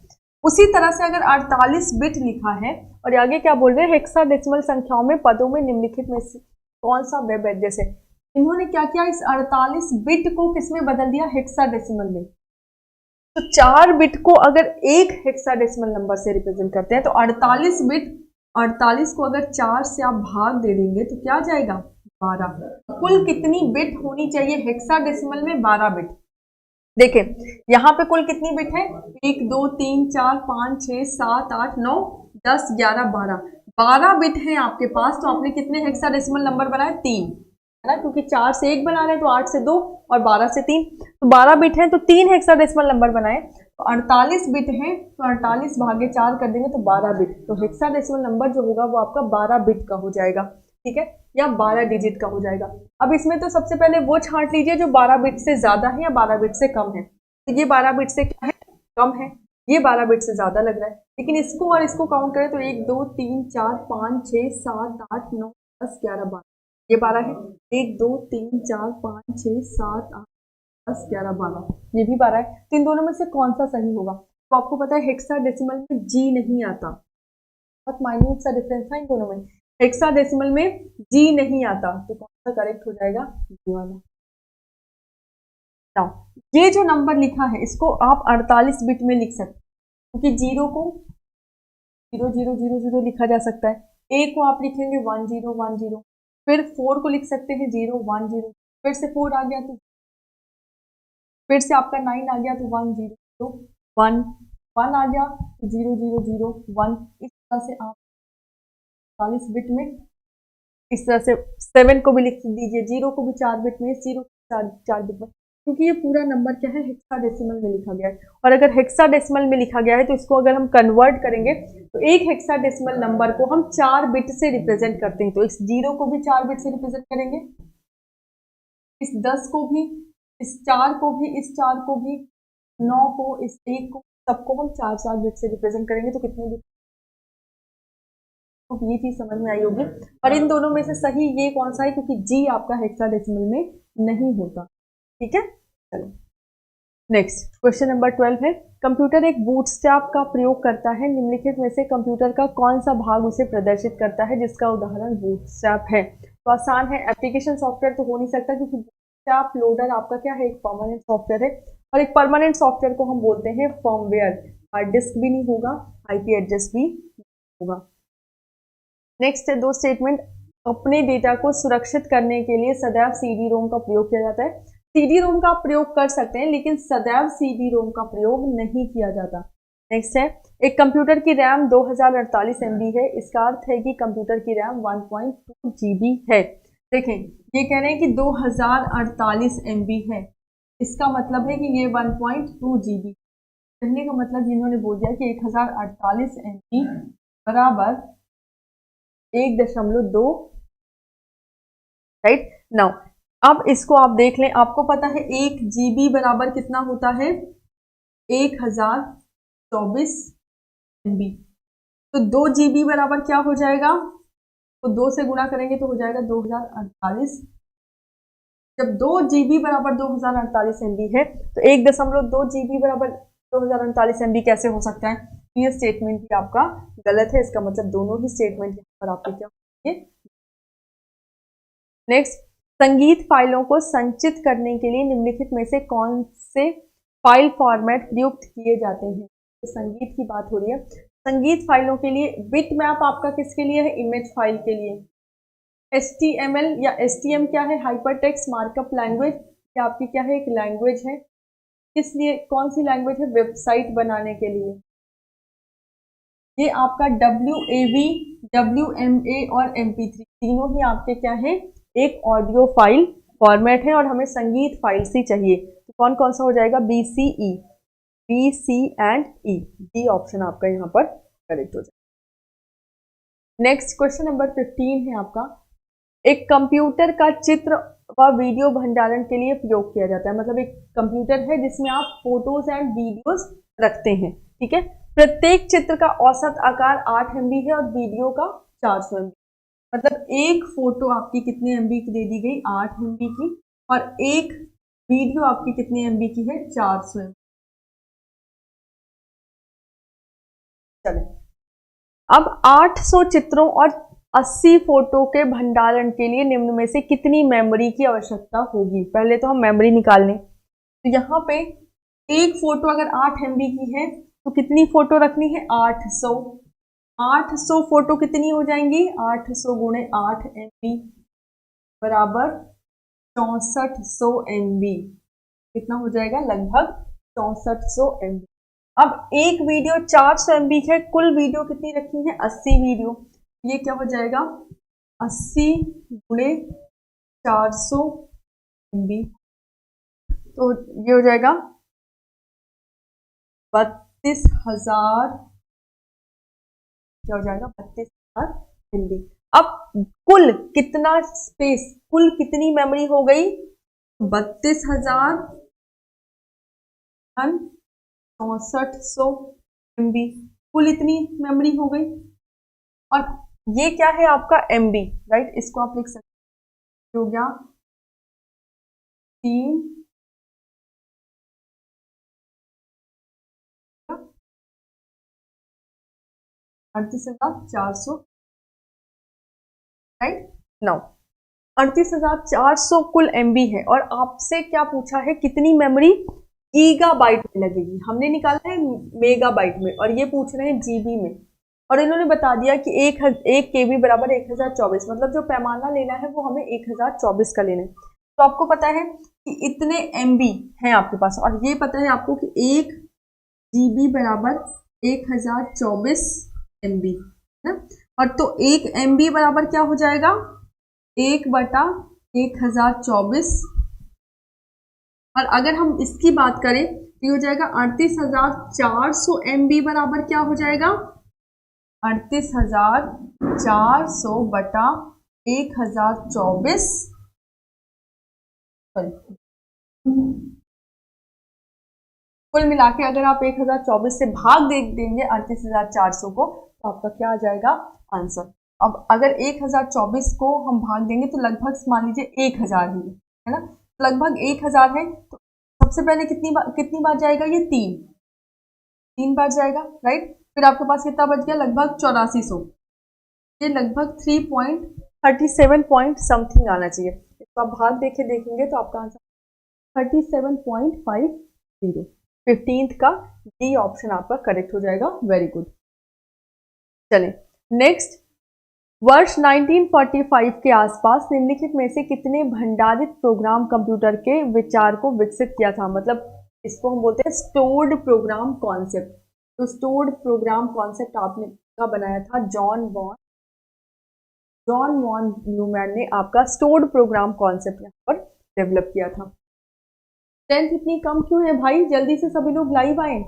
Speaker 1: उसी तरह से अगर 48 बिट लिखा है और आगे क्या बोल रहे हैं, हेक्साडेसिमल संख्याओं में पदों में निम्नलिखित में से कौन सा वेब एड्रेस है। इन्होंने क्या किया, इस 48 बिट को किसमें बदल दिया, हेक्साडेसिमल में। तो 4 बिट को अगर एक हेक्साडेसिमल नंबर से रिप्रेजेंट करते हैं, तो 48 बिट, 48 को अगर 4 से आप भाग दे देंगे तो क्या जाएगा, 12। कुल कितनी बिट होनी चाहिए हेक्साडेसिमल में, 12 बिट। देखें यहाँ पे कुल कितनी बिट है, 1 2 3 4 5 6 7 8 9 10 11 12 बिट है आपके पास। तो आपने कितने हेक्साडेसिमल नंबर बनाए, 3। है ना, क्योंकि 4 से 1 बना रहे हैं तो 8 से 2 और 12 से 3, तो 12 बिट है तो 3 हेक्साडेसिमल नंबर बनाए, तो 48 बिट है तो 48 भागे 4 कर देंगे तो 12 बिट, तो हेक्साडेसिमल नंबर जो होगा वो आपका 12 बिट का हो जाएगा, ठीक है, या 12 डिजिट का हो जाएगा। अब इसमें तो सबसे पहले वो छांट लीजिए जो 12 बिट से ज्यादा है या 12 बिट से कम है, तो ये 12 बिट से क्या है, कम है, ये 12 बिट से ज्यादा लग रहा है, लेकिन इसको और इसको काउंट करें तो 1 2 3 4 5 6 7 8 9 10 11 12, ये 12 है, 1 2 3 4 5 6 7 8 10 11 12, ये भी 12 है, तो इन दोनों में से कौन सा सही होगा, तो आपको पता है हेक्साडेसिमल में जी नहीं आता, बहुत माइन्यूट सा डिफरेंस था इन दोनों में, हेक्साडेसिमल में जी नहीं आता, तो कौन सा करेक्ट हो जाएगा, ये वाला। नाउ ये जो नंबर लिखा है इसको आप 48 बिट में लिख सकते हैं, क्योंकि जीरो को 0000 लिखा जा सकता है, ए को आप लिखेंगे 1010, फिर 4 को लिख सकते हैं 010, फिर से 4 आ गया तो फिर से आपका 9 आ गया तो 101, 1 आ गया तो 0001, इस तरह से आप 40 बिट में, इस तरह से 7 को भी लिख दीजिए, 0 को भी 4 बिट में, 0 4 बिट में, क्योंकि ये पूरा नंबर क्या है, हेक्साडेसिमल में लिखा गया है, और अगर हेक्साडेसिमल में लिखा गया है तो इसको अगर हम कन्वर्ट करेंगे तो एक हेक्साडेसिमल नंबर को हम 4 बिट से रिप्रेजेंट करते हैं, तो इस 0 को भी 4 बिट से रिप्रेजेंट करेंगे, इस 10 को भी, इस 4 को भी, इस 4 को भी, 9 को, इस 1 को, सबको हम 4 बिट से रिप्रेजेंट करेंगे, तो कितने बिट, तो ये चीज समझ में आई होगी। और इन दोनों में से सही ये कौन सा है, क्योंकि जी आपका हेक्साडेसिमल में नहीं होता, ठीक है। चलो नेक्स्ट क्वेश्चन नंबर 12 है, कंप्यूटर एक बूटस्ट्रैप का प्रयोग करता है, निम्नलिखित में से कंप्यूटर का कौन सा भाग उसे प्रदर्शित करता है जिसका उदाहरण बूटस्ट्रैप है, तो आसान है, एप्लीकेशन सॉफ्टवेयर तो हो नहीं सकता क्योंकि बूटस्ट्रैप लोडर आपका क्या है, एक परमानेंट सॉफ्टवेयर है, और एक परमानेंट सॉफ्टवेयर को हम बोलते हैं फर्मवेयर, हार्ड डिस्क भी नहीं होगा, आईपी एड्रेस भी होगा। नेक्स्ट है, दो स्टेटमेंट, अपने डेटा को सुरक्षित करने के लिए सदैव सीडी रोम का प्रयोग किया जाता है, सीडी रोम का प्रयोग कर सकते हैं लेकिन सदैव सीडी रोम का प्रयोग नहीं किया जाता। नेक्स्ट है, एक कंप्यूटर की रैम 2048 MB है, इसका अर्थ है कि कंप्यूटर की रैम 1.2 GB है। देखें ये कह रहे हैं कि 2048 MB है, इसका मतलब है कि ये 1.2 GB, कहने का मतलब इन्होंने बोल दिया कि 1048 MB बराबर 1.2, राइट। नाउ अब इसको आप देख लें, आपको पता है 1 GB बराबर कितना होता है, 1024 MB, तो 2 GB बराबर क्या हो जाएगा, तो 2 से गुणा करेंगे तो हो जाएगा 2048, जब 2 GB बराबर 2048 MB है तो 1.2 GB बराबर 2048 MB कैसे हो सकता है, ये स्टेटमेंट भी आपका गलत है, इसका मतलब दोनों ही स्टेटमेंट यहाँ पर आपके क्या होंगे। नेक्स्ट, संगीत फाइलों को संचित करने के लिए निम्नलिखित में से कौन से फाइल फॉर्मेट प्रयुक्त किए जाते हैं, तो संगीत की बात हो रही है, संगीत फाइलों के लिए बिट मैप आपका किसके लिए है, इमेज फाइल के लिए, HTML या STM क्या है, हाइपर टेक्स्ट मार्कअप लैंग्वेज, या आपकी क्या है, एक लैंग्वेज है, किस लिए, कौन सी लैंग्वेज है, वेबसाइट बनाने के लिए, ये आपका WAV, WMA और MP3 तीनों ही आपके क्या है, एक ऑडियो फाइल फॉर्मेट है, और हमें संगीत फाइल्स ही चाहिए, तो कौन कौन सा हो जाएगा, BCE, B, C and E, D option आपका यहाँ पर करेक्ट हो जाएगा। नेक्स्ट क्वेश्चन नंबर 15 है आपका, एक कंप्यूटर का चित्र व वीडियो भंडारण के लिए प्रयोग किया जाता है, मतलब एक कंप्यूटर है जिसमें आप फोटोज एंड वीडियोस रखते हैं, ठीक है, प्रत्येक चित्र का औसत आकार 8 MB है और वीडियो का 400 MB, मतलब एक फोटो आपकी कितने MB की दे दी गई, 8 MB की, और एक वीडियो आपकी कितने MB की है, 400 MB। चलो अब 800 चित्रों और 80 फोटो के भंडारण के लिए निम्न में से कितनी मेमोरी की आवश्यकता होगी, पहले तो हम मेमोरी निकाल लें, तो यहाँ पे एक फोटो अगर 8 MB की है तो कितनी फोटो रखनी है, 800, 800 फोटो कितनी हो जाएंगी, 800 गुणे 8 MB बराबर 6400 MB, कितना हो जाएगा, लगभग 6400 MB। अब एक वीडियो 400 MB है, कुल वीडियो कितनी रखी है, 80 वीडियो, ये क्या हो जाएगा, 80 गुणे 400 MB, तो ये हो जाएगा 32,000, क्या हो जाएगा 32,000 MB। अब कुल कितना स्पेस, कुल कितनी मेमोरी हो गई, 32,6400 MB, कुल इतनी मेमोरी हो गई। और ये क्या है आपका MB, राइट, इसको आप लिख सकते हो गया 3 38,400, राइट। नाउ 38,400 कुल MB है, और आपसे क्या पूछा है, कितनी मेमोरी गीगाबाइट में लगेगी, हमने निकाला है मेगाबाइट में, और ये पूछ रहे हैं GB में। और इन्होंने बता दिया कि एक KB बराबर 1024, मतलब जो पैमाना लेना है वो हमें 1024 का लेना है। तो आपको पता है कि इतने MB हैं आपके पास, और ये पता है आपको कि 1 GB बराबर 1024 MB है ना। और तो 1 MB बराबर क्या हो जाएगा, 1/1024। और अगर हम इसकी बात करें तो ये हो जाएगा 38,400 MB बराबर क्या हो जाएगा, 38,400 बटा 1024, कुल मिला के अगर आप 1024 से भाग दे देंगे 38,400 को, तो आपका क्या आ जाएगा आंसर। अब अगर 1024 को हम भाग देंगे तो लगभग मान लीजिए 1000 ही है ना, लगभग 1000 है, तो सबसे पहले कितनी बार जाएगा, ये 3 बार जाएगा, राइट। फिर आपके पास कितना बच गया, लगभग 8400, ये लगभग 3.37 पॉइंट समथिंग आना चाहिए। इसको आप भाग देखेंगे तो आपका आंसर 37.50, 15th का डी ऑप्शन आपका करेक्ट हो जाएगा। Very good. चलें नेक्स्ट, वर्ष 1945 के आसपास निम्नलिखित में से कितने भंडारित प्रोग्राम कंप्यूटर के विचार को विकसित किया था, मतलब इसको हम बोलते हैं स्टोर्ड प्रोग्राम कॉन्सेप्ट। तो स्टोर्ड प्रोग्राम कॉन्सेप्ट आपने का बनाया था जॉन वॉन न्यूमैन ने आपका स्टोर्ड प्रोग्राम कॉन्सेप्ट यहाँ पर डेवलप किया था। स्ट्रेंथ इतनी कम क्यों है भाई, जल्दी से सभी लोग लाइव आए,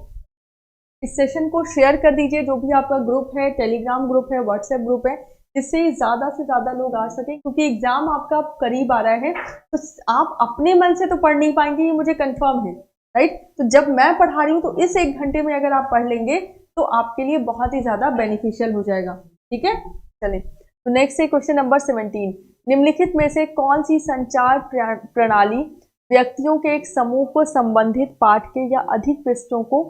Speaker 1: इस सेशन को शेयर कर दीजिए, जो भी आपका ग्रुप है, टेलीग्राम ग्रुप है, व्हाट्सएप ग्रुप है, जिससे ज्यादा से ज्यादा लोग आ सके, क्योंकि एग्जाम आपका करीब आ रहा है, तो आप अपने मन से तो पढ़ नहीं पाएंगे, ये मुझे कंफर्म है, राइट। तो जब मैं पढ़ा रही हूँ तो इस 1 घंटे में अगर आप पढ़ लेंगे तो आपके लिए बहुत ही ज्यादा बेनिफिशियल हो जाएगा, ठीक है। चलिए तो नेक्स्ट है क्वेश्चन नंबर 17, निम्नलिखित में से कौन सी संचार प्रणाली व्यक्तियों के एक समूह को संबंधित पाठ के या अधिक पृष्ठों को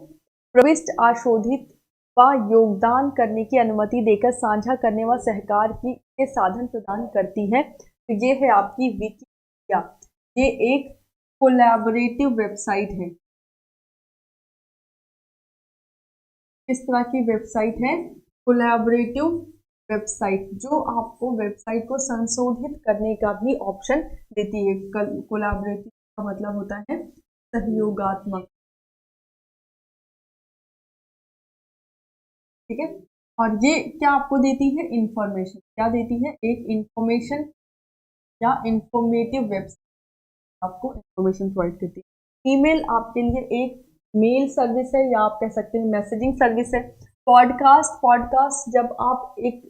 Speaker 1: प्रविष्ट, आशोधित व योगदान करने की अनुमति देकर साझा करने व सहकार की के साधन प्रदान करती है। तो ये है आपकी विकिपीडिया, ये एक कोलैबोरेटिव वेबसाइट है। किस तरह की वेबसाइट है, कोलैबोरेटिव वेबसाइट, जो आपको वेबसाइट को संशोधित करने का भी ऑप्शन देती है। कोलैबोरेटिव का मतलब होता है सहयोगात्मक, ठीक है। और ये क्या आपको देती है, इंफॉर्मेशन, क्या देती है, एक इंफॉर्मेशन या इंफॉर्मेटिव वेबसाइट आपको इंफॉर्मेशन प्रोवाइड करती है। ईमेल आपके लिए एक मेल सर्विस है, या आप कह सकते हैं मैसेजिंग सर्विस है। पॉडकास्ट जब आप एक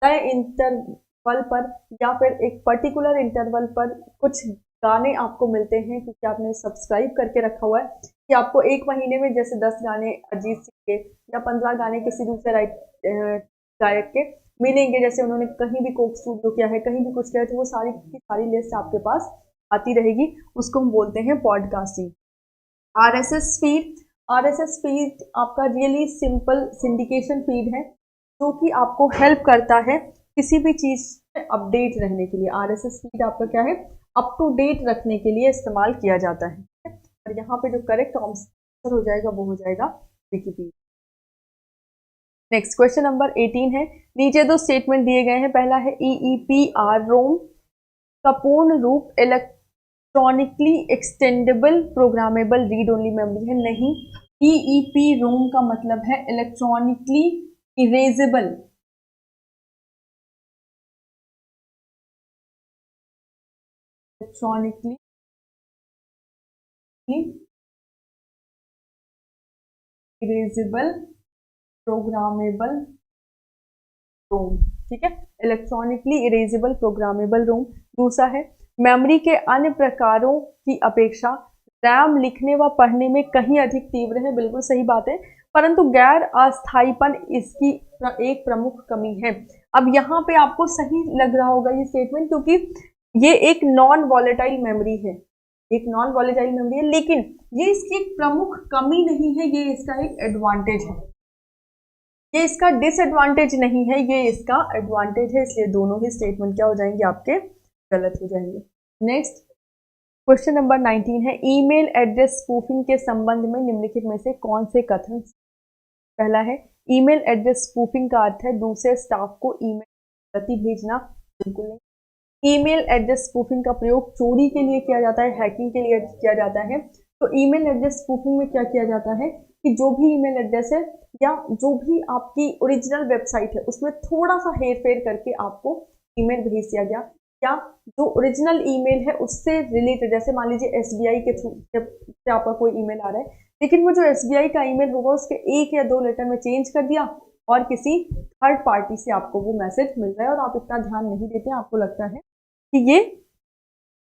Speaker 1: तय इंटरवल पर या फिर एक पर्टिकुलर इंटरवल पर कुछ गाने आपको मिलते हैं, क्योंकि आपने सब्सक्राइब करके रखा हुआ है कि आपको 1 महीने में जैसे 10 गाने अरिजीत सिंह के या 15 गाने किसी दूसरे गायक के मिलेंगे, जैसे उन्होंने कहीं भी कोक स्टूडियो किया है, कहीं भी कुछ किया है, तो वो सारी की सारी लिस्ट आपके पास आती रहेगी, उसको हम बोलते हैं पॉडकास्टिंग। आरएसएस फीड आपका रियली सिंपल सिंडिकेशन फीड है, जो कि आपको हेल्प करता है किसी भी चीज में अपडेट रहने के लिए। आरएसएस फीड आपका क्या है, अप टू डेट रखने के लिए इस्तेमाल किया जाता है। और यहाँ पे जो करेक्ट आंसर हो जाएगा वो हो जाएगा विकिपीडिया। नेक्स्ट क्वेश्चन नंबर 18 है, नीचे 2 स्टेटमेंट दिए गए हैं। पहला है EEPR रोम का पूर्ण रूप electronically extendable programmable read only memory है। नहीं, EEPROM का मतलब है electronically erasable electronically erasable programmable रोम, ठीक है, इलेक्ट्रॉनिकली इरेजेबल प्रोग्रामेबल रोम। दूसरा है मेमोरी के अन्य प्रकारों की अपेक्षा रैम लिखने व पढ़ने में कहीं अधिक तीव्र है, बिल्कुल सही बात है, परंतु गैर अस्थायीपन इसकी एक प्रमुख कमी है। अब यहाँ पे आपको सही लग रहा होगा ये स्टेटमेंट, क्योंकि ये एक नॉन वॉलेटाइल मेमोरी है, एक नॉन वॉलेटाइल मेमोरी है, लेकिन ये इसकी एक प्रमुख कमी नहीं है, ये इसका एक एडवांटेज है, ये इसका डिसएडवांटेज नहीं है, ये इसका एडवांटेज है, इसलिए दोनों ही स्टेटमेंट क्या हो जाएंगे आपके, गलत हो जाएंगे। नेक्स्ट क्वेश्चन नंबर 19 है ईमेल एड्रेस स्पूफिंग के संबंध में निम्नलिखित में से कौन से कथन। पहला है ईमेल एड्रेस स्पूफिंग का अर्थ है दूसरे स्टाफ को ईमेल प्रति भेजना, बिल्कुल नहीं। ईमेल एड्रेस स्पूफिंग का प्रयोग चोरी के लिए किया जाता है, हैकिंग के लिए किया जाता है। तो ईमेल एड्रेस स्पूफिंग में क्या किया जाता है कि जो भी ईमेल एड्रेस है या जो भी आपकी ओरिजिनल वेबसाइट है उसमें थोड़ा सा हेर फेर करके आपको ईमेल भेज दिया गया, या जो ओरिजिनल ईमेल है उससे रिलेटेड, जैसे मान लीजिए एसबीआई के थ्रू से आपका कोई ईमेल आ रहा है, लेकिन वो जो एसबीआई का ईमेल होगा उसके एक या दो लेटर में चेंज कर दिया और किसी थर्ड पार्टी से आपको वो मैसेज मिल रहा है और आप इतना ध्यान नहीं देते, आपको लगता है कि ये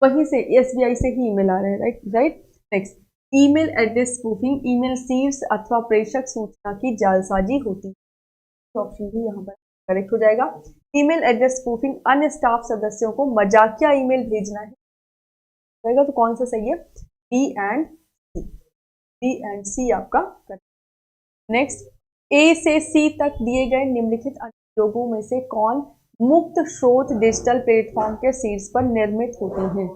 Speaker 1: वहीं से एसबीआई से ही ईमेल आ रहा है, right. Next email address spoofing email sieves अथवा प्रेषक सूचना की जालसाजी होती है, तो ऑप्शन भी यहाँ पर करेक्ट हो जाएगा। ईमेल एड्रेस स्पूफिंग अन्य स्टाफ सदस्यों को मजाकिया ईमेल भेजना है, तो कौन सा सही है, बी एंड सी आपका करेक्ट। नेक्स्ट ए से सी तक दिए गए निम्नलिखित अनुप्रयोगों में से कौन मुक्त स्रोत डिजिटल प्लेटफॉर्म के शीर्ष पर निर्मित होते हैं।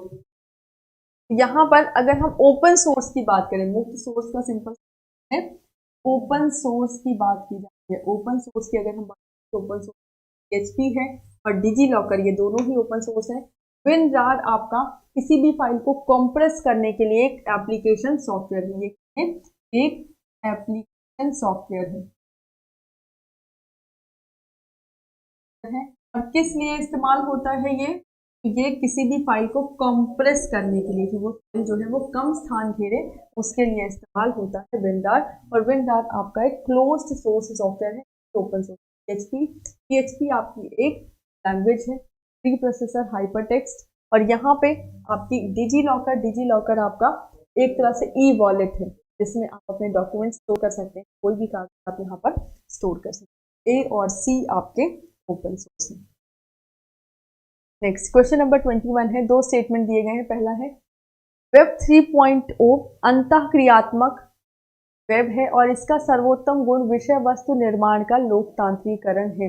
Speaker 1: यहाँ पर अगर हम ओपन सोर्स की बात करें, मुक्त सोर्स का सिंपल है ओपन सोर्स की बात की जाती है, ओपन सोर्स की अगर हम बात करें, ओपन सोर्स PHP है और डिजी लॉकर, ये दोनों ही ओपन सोर्स है। WinRAR आपका किसी भी फाइल को कंप्रेस करने के लिए एक एप्लीकेशन सॉफ्टवेयर है, एक एप्लीकेशन सॉफ्टवेयर है। और किस लिए इस्तेमाल होता है ये किसी भी फाइल को कंप्रेस करने के लिए, कि वो फाइल जो है वो कम स्थान घेरे, उसके लिए इस्तेमाल होता है WinRAR। और WinRAR आपका एक क्लोज्ड सोर्स सॉफ्टवेयर है, ओपन सोर्स। PHP आपकी एक लैंग्वेज है, प्री प्रोसेसर हाइपरटेक्स्ट। और यहाँ पे आपकी डिजी लॉकर आपका एक तरह से ई वॉलेट है, जिसमें आप अपने डॉक्यूमेंट स्टोर कर सकते हैं, कोई भी कागज आप यहाँ पर स्टोर कर सकते हैं। ए और सी आपके ओपन सोर्स है। नेक्स्ट क्वेश्चन नंबर 21 है, दो स्टेटमेंट दिए गए हैं। पहला है वेब 3.0 अंतःक्रियात्मक वेब है और इसका सर्वोत्तम गुण विषय वस्तु निर्माण का लोकतांत्रिकरण है,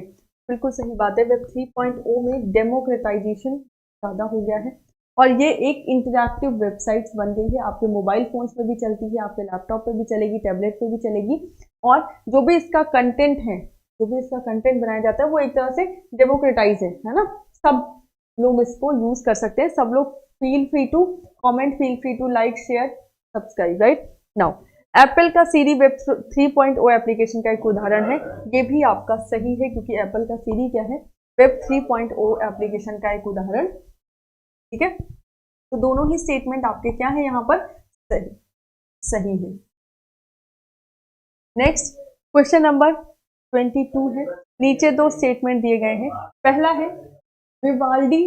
Speaker 1: बिल्कुल सही बात है। वेब 3.0 में डेमोक्रेटाइजेशन ज़्यादा हो गया है और ये एक इंटरैक्टिव वेबसाइट्स बन गई है, आपके मोबाइल फोन्स पे भी चलती है, आपके लैपटॉप पे भी चलेगी, टैबलेट पे भी चलेगी। और जो भी इसका कंटेंट है, जो भी इसका कंटेंट बनाया जाता है वो एक तरह से डेमोक्रेटाइज है ना, सब लोग इसको यूज कर सकते हैं, सब लोग feel free to comment, feel free to like, share, subscribe, right. Now Apple का सीरी वेब 3.0 एप्लीकेशन का एक उदाहरण है, ये भी आपका सही है क्योंकि एप्पल का सीरी क्या है, वेब 3.0 एप्लीकेशन का एक उदाहरण, ठीक है। तो दोनों ही स्टेटमेंट आपके क्या है यहाँ पर, सही है। नेक्स्ट क्वेश्चन नंबर 22 है, नीचे दो स्टेटमेंट दिए गए हैं। पहला है विवाल्डी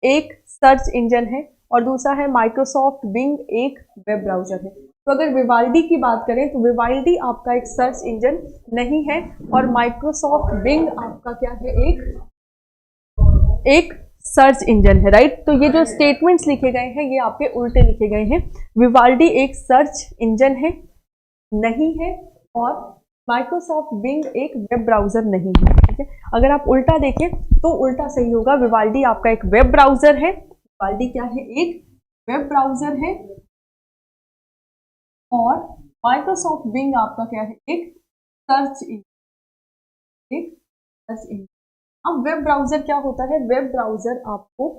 Speaker 1: एक सर्च इंजन है और दूसरा है माइक्रोसॉफ्ट बिंग एक वेब ब्राउजर है। तो अगर विवाल्डी की बात करें तो विवाल्डी आपका एक सर्च इंजन नहीं है और माइक्रोसॉफ्ट बिंग आपका क्या है, एक सर्च इंजन है, राइट। तो ये जो स्टेटमेंट्स लिखे गए हैं ये आपके उल्टे लिखे गए हैं, विवाल्डी एक सर्च इंजन है नहीं है और माइक्रोसॉफ्ट बिंग एक वेब ब्राउजर नहीं है, ठीक है। अगर आप उल्टा देखें तो उल्टा सही होगा, विवाल्डी आपका एक वेब ब्राउजर है, विवाल्डी क्या है, एक वेब ब्राउजर है और माइक्रोसॉफ्ट बिंग आपका क्या है, एक सर्च इंजन। अब वेब ब्राउजर क्या होता है, वेब ब्राउजर आपको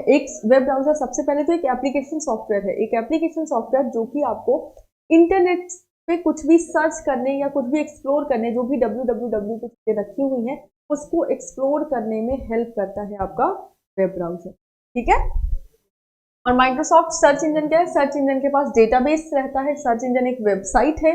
Speaker 1: एक वेब ब्राउजर सबसे पहले तो एक एप्लीकेशन सॉफ्टवेयर है, एक एप्लीकेशन सॉफ्टवेयर जो कि आपको इंटरनेट पे कुछ भी सर्च करने या कुछ भी एक्सप्लोर करने, जो भी www पे चीजें रखी हुई हैं उसको एक्सप्लोर करने में हेल्प करता है आपका वेब ब्राउजर, ठीक है। और माइक्रोसॉफ्ट सर्च इंजन क्या है? सर्च इंजन के पास डेटाबेस रहता है। सर्च इंजन एक वेबसाइट है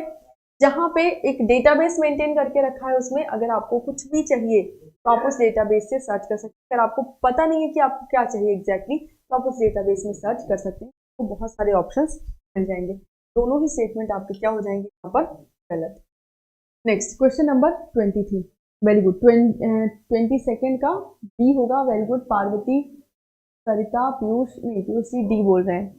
Speaker 1: जहां पे एक डेटाबेस मेंटेन करके रखा है। उसमें अगर आपको कुछ भी चाहिए तो आप उस डेटाबेस से सर्च कर सकते हैं। अगर आपको पता नहीं है कि आपको क्या चाहिए एग्जैक्टली, तो आप उस डेटाबेस में सर्च कर सकते हैं, तो बहुत सारे ऑप्शंस मिल जाएंगे। दोनों ही स्टेटमेंट आपके क्या हो जाएंगे यहाँ पर? गलत। Next question number 23। Very good. 22 का बी होगा। Very good. पार्वती, सरिता, पीयूष, नहीं पीयूष जी डी बोल रहे हैं,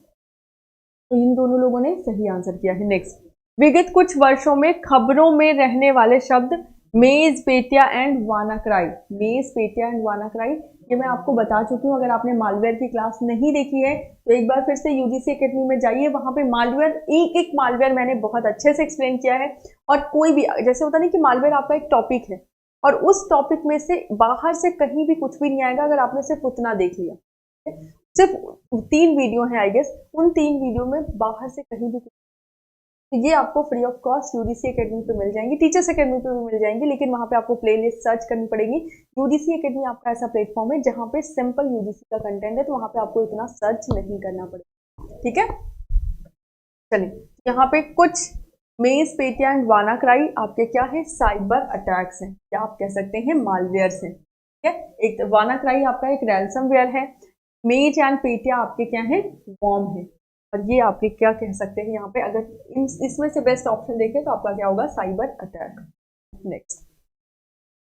Speaker 1: तो इन दोनों लोगों ने सही आंसर किया है। नेक्स्ट, विगत कुछ वर्षों में खबरों में रहने वाले शब्द मेज, पेटिया एंड वानाक्राई। मेज, पेटिया एंड वानाक्राई, ये मैं आपको बता चुकी हूँ। अगर आपने मालवेयर की क्लास नहीं देखी है तो एक बार फिर से यूजीसी एकेडमी में जाइए, वहां पे मालवेयर, एक एक मालवेयर मैंने बहुत अच्छे से एक्सप्लेन किया है। और कोई भी, जैसे होता नहीं कि मालवेयर आपका एक टॉपिक है और उस टॉपिक में से बाहर से कहीं भी कुछ भी नहीं आएगा अगर आपने सिर्फ उतना देख लिया। सिर्फ 3 वीडियो है आई गेस, उन 3 वीडियो में बाहर से कहीं भी, तो ये आपको free of cost UGC academy पे मिल जाएंगी, टीचर्स एकेडमी पे भी मिल जाएंगी, लेकिन वहां पे आपको प्लेलिस्ट सर्च करनी पड़ेगी। यूजीसी एकेडमी आपका ऐसा प्लेटफॉर्म है जहां पे सिंपल यूजीसी का कंटेंट है, तो वहां पे आपको इतना सर्च नहीं करना पड़ेगा। ठीक है, चलिए यहाँ पे कुछ मेज, पेटिया एंड वानाक्राई आपके क्या है? साइबर अटैक्स हैं, क्या आप कह सकते हैं मालवेयर हैं। ठीक है, एक वानाक्राई आपका एक रैंसमवेयर है, मेज एंड पेटिया आपके क्या है? वॉर्म है। और ये आपके क्या कह सकते हैं यहाँ पे, अगर इसमें से बेस्ट ऑप्शन देखें तो आपका क्या होगा? Cyber attack. नेक्स्ट,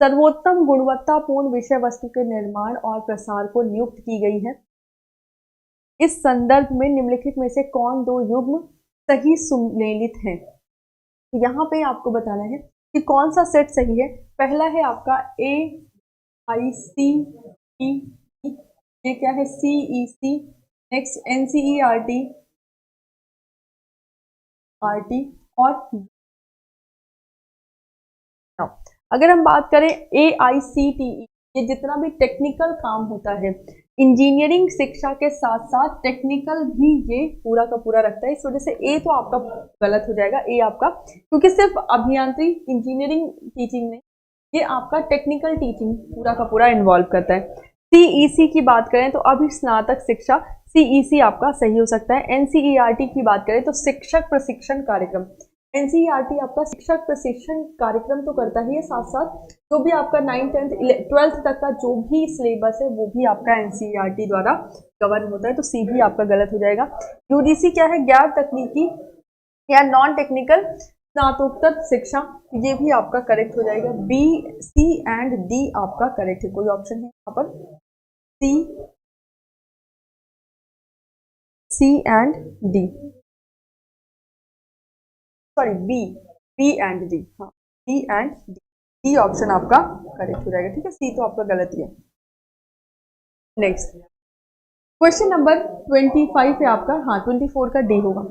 Speaker 1: सर्वोत्तम गुणवत्तापूर्ण विषय वस्तु के निर्माण और प्रसार को नियुक्त की गई है। इस संदर्भ में निम्नलिखित में से कौन 2 युग्म सही सुमेलित हैं? तो यहाँ पे आपको बताना है कि कौन सा सेट सही है। पहला है आपका AICTE, ये क्या है? CEC। नेक्स्ट NCERT और अगर हम बात करें AICTE, ये जितना भी टेक्निकल काम होता है, इंजीनियरिंग शिक्षा के साथ साथ टेक्निकल भी ये पूरा का पूरा रखता है। इस वजह से ए तो आपका गलत हो जाएगा, ए आपका, क्योंकि सिर्फ अभियांत्रिक इंजीनियरिंग टीचिंग नहीं, ये आपका टेक्निकल टीचिंग पूरा का पूरा इन्वॉल्व करता है। CEC की बात करें तो अभी स्नातक शिक्षा, CEC आपका सही हो सकता है। NCERT की बात करें तो शिक्षक प्रशिक्षण कार्यक्रम, NCERT आपका शिक्षक प्रशिक्षण कार्यक्रम तो करता ही है, साथ साथ जो भी आपका 9th 10th 12th तक का जो भी सिलेबस है वो भी आपका NCERT द्वारा कवर होता है, तो सी भी आपका गलत हो जाएगा। UGC क्या है? गैर तकनीकी या नॉन टेक्निकल स्नातकोत्तर शिक्षा, ये भी आपका करेक्ट हो जाएगा। B, C एंड D आपका करेक्ट है। कोई ऑप्शन है यहाँ पर? C and D, sorry B and D, हाँ B एंड D ऑप्शन आपका करेक्ट हो जाएगा। ठीक है, C तो आपका गलत ही है। नेक्स्ट क्वेश्चन नंबर 25 है आपका, हाँ 24 का D होगा।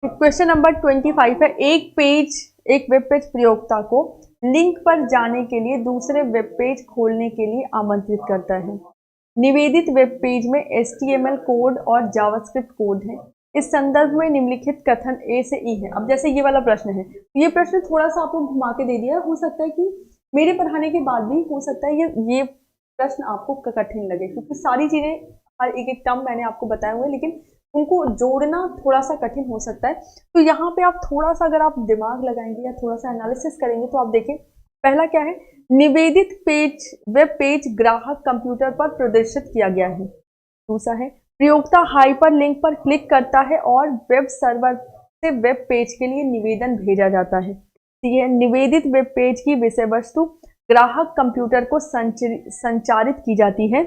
Speaker 1: क्वेश्चन नंबर 25 है, एक वेब पेज प्रयोक्ता को लिंक पर जाने के लिए दूसरे वेब पेज खोलने के लिए आमंत्रित करता है। निवेदित वेब पेज में HTML कोड और जावास्क्रिप्ट कोड है। इस संदर्भ में निम्नलिखित कथन A से E है। अब जैसे ये वाला प्रश्न है, ये प्रश्न थोड़ा सा आपको घुमा के दे दिया है, हो सकता है कि मेरे पढ़ाने के बाद भी हो सकता है ये प्रश्न आपको कठिन लगे, क्योंकि सारी चीजें हर एक टर्म मैंने आपको बताए हुए, लेकिन उनको जोड़ना थोड़ा सा कठिन हो सकता है। तो यहाँ पे आप थोड़ा सा अगर आप दिमाग लगाएंगे या थोड़ा सा एनालिसिस करेंगे तो आप देखें, पहला क्या है? निवेदित वेब पेज ग्राहक कंप्यूटर पर प्रदर्शित किया गया है। दूसरा है, प्रयोक्ता हाइपर लिंक पर क्लिक करता है और वेब सर्वर से वेब पेज के लिए निवेदन भेजा जाता है। ठीक है, निवेदित वेब पेज की विषय वस्तु ग्राहक कंप्यूटर को संचारित की जाती है।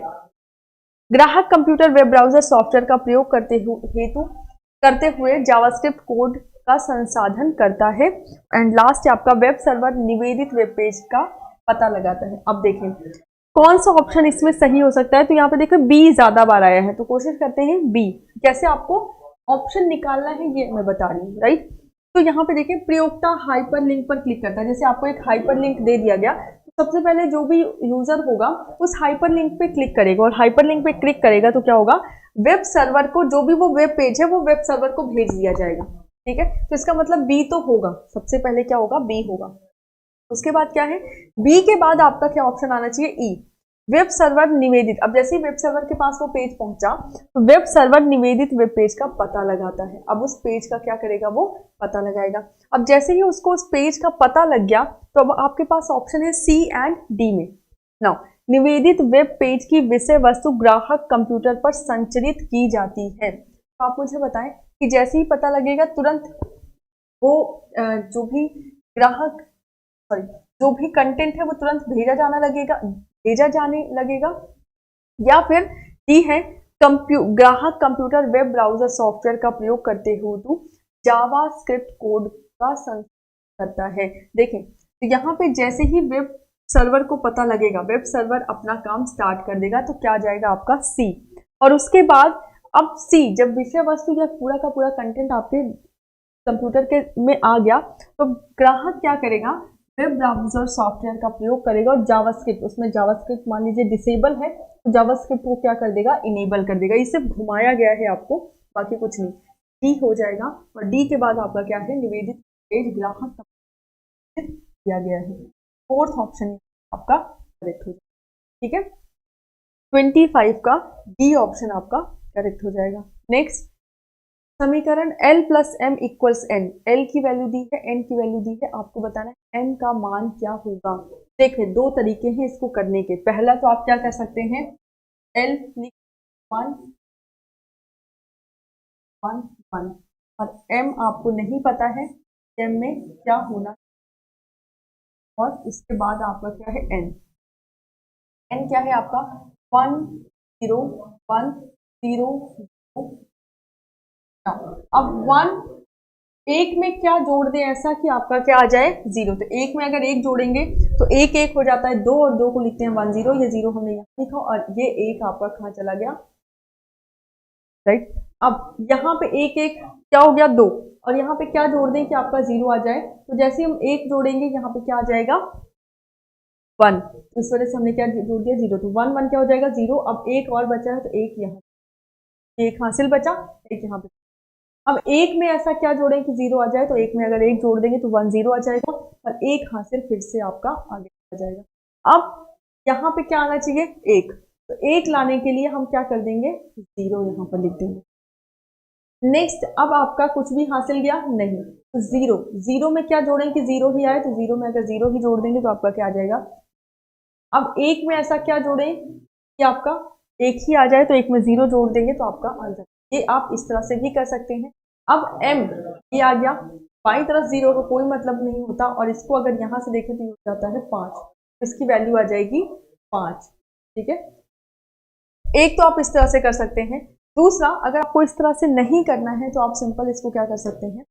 Speaker 1: ग्राहक कंप्यूटर वेब ब्राउजर सॉफ्टवेयर का प्रयोग करते हुए जावास्क्रिप्ट कोड का संसाधन करता है। एंड लास्ट आपका वेब सर्वर निवेदित वेब पेज का पता लगाता है। अब देखें कौन सा ऑप्शन इसमें सही हो सकता है, तो यहाँ पे देखो बी ज्यादा बार आया है, तो कोशिश करते हैं बी। कैसे आपको ऑप्शन निकालना है ये मैं बता रही हूँ, राइट। तो यहाँ पे देखिए, प्रयोक्ता हाइपर लिंक पर क्लिक करता है। जैसे आपको एक हाइपर लिंक दे दिया गया, तो सबसे पहले जो भी यूजर होगा उस हाइपर लिंक पे क्लिक करेगा, और हाइपर लिंक पे क्लिक करेगा तो क्या होगा? वेब सर्वर को, जो भी वो वेब पेज है वो वेब सर्वर को भेज दिया जाएगा। ठीक है, तो इसका मतलब बी तो होगा, सबसे पहले क्या होगा? बी होगा। उसके बाद क्या है? बी के बाद आपका क्या ऑप्शन आना चाहिए? ई। वेब सर्वर निवेदित, अब जैसे ही वेब सर्वर के पास वो पेज पहुंचा तो वेब सर्वर निवेदित वेब पेज का पता लगाता है। अब उस पेज का क्या करेगा, वो पता लगाएगा। अब जैसे ही उसको उस पेज का पता लग गया तो अब आपके पास ऑप्शन है सी एंड डी में। नाउ निवेदित वेब पेज की विषय वस्तु ग्राहक कंप्यूटर पर संचरित की जाती है। तो आप मुझे बताएं कि जैसे ही पता लगेगा तुरंत वो जो भी ग्राहक सॉरी जो भी कंटेंट है वो तुरंत भेजा जाने लगेगा, या फिर डी है ग्राहक कंप्यूटर वेब ब्राउजर सॉफ्टवेयर का प्रयोग करते हुए तो जावास्क्रिप्ट कोड का संचालन करता है। देखें तो यहाँ पे जैसे ही वेब सर्वर को पता लगेगा, वेब सर्वर अपना काम स्टार्ट कर देगा, तो क्या जाएगा आपका सी। और उसके बाद अब सी जब विषय वस्तु या पूरा का पूरा कंटेंट आपके कंप्यूटर के में आ गया तो ग्राहक क्या करेगा, वेब ब्राउजर सॉफ्टवेयर का प्रयोग करेगा और जावास्क्रिप्ट, उसमें जावास्क्रिप्ट मान लीजिए डिसेबल है तो जावास्क्रिप्ट को क्या कर देगा, इनेबल कर देगा। इसे घुमाया गया है आपको, बाकी कुछ नहीं। डी हो जाएगा और डी के बाद आपका क्या है, निवेदित पेज ग्राहक किया गया है। फोर्थ ऑप्शन आपका करेक्ट हो जाएगा। ठीक है, 25 का डी ऑप्शन आपका करेक्ट हो जाएगा। नेक्स्ट समीकरण L plus M equals N, L की वैल्यू दी है, एन की वैल्यू दी है, आपको बताना है एन का मान क्या होगा। देखिए दो तरीके हैं इसको करने के। पहला तो आप क्या कर सकते हैं, एल वन वन वन और एम आपको नहीं पता है एम में क्या होना, और इसके बाद आपका क्या है एन। एन क्या है आपका 1 0 1 0 0। अब 1 एक में क्या जोड़ दें ऐसा कि आपका क्या आ जाए 0। तो एक में अगर एक जोड़ेंगे तो एक एक हो जाता है 2 और 2 को लिखते हैं 1 0। ये 0 हमने यहाँ लिखा और ये एक आपका कहाँ चला गया, राइट। अब यहाँ पे एक एक क्या हो गया 2 और यहाँ पे क्या जोड़ दें कि आपका 0 आ जाए। तो जैसे हम एक जोड़ेंगे यहाँ पे क्या आ जाएगा 1, इस वजह से हमने क्या जोड़ दिया 0। तो 1 1 क्या हो जाएगा 0। अब एक और बचा है तो एक यहाँ, एक हासिल बचा, एक यहाँ पे। अब एक में ऐसा क्या जोड़ें कि 0 आ जाए, तो एक में अगर एक जोड़ देंगे तो 1 0 आ जाएगा और एक हासिल फिर से आपका आगे आ जाएगा। अब यहाँ पे क्या आना चाहिए एक, तो एक लाने के लिए हम क्या कर देंगे 0 यहाँ पर लिख देंगे। नेक्स्ट अब आपका कुछ भी हासिल गया नहीं, तो 0 0 में क्या जोड़ें कि 0 ही आए, तो 0 में अगर 0 ही जोड़ देंगे तो आपका क्या आ जाएगा। अब एक में ऐसा क्या जोड़ें कि आपका एक ही आ जाए, तो एक में 0 जोड़ देंगे तो आपका आंसर। ये आप इस तरह से भी कर सकते हैं। अब m ये आ गया, बाई तरफ 0 का कोई मतलब नहीं होता और इसको अगर यहाँ से देखें तो ये हो जाता है 5, तो इसकी वैल्यू आ जाएगी 5। ठीक है, एक तो आप इस तरह से कर सकते हैं। दूसरा अगर आपको इस तरह से नहीं करना है तो आप सिंपल इसको क्या कर सकते हैं,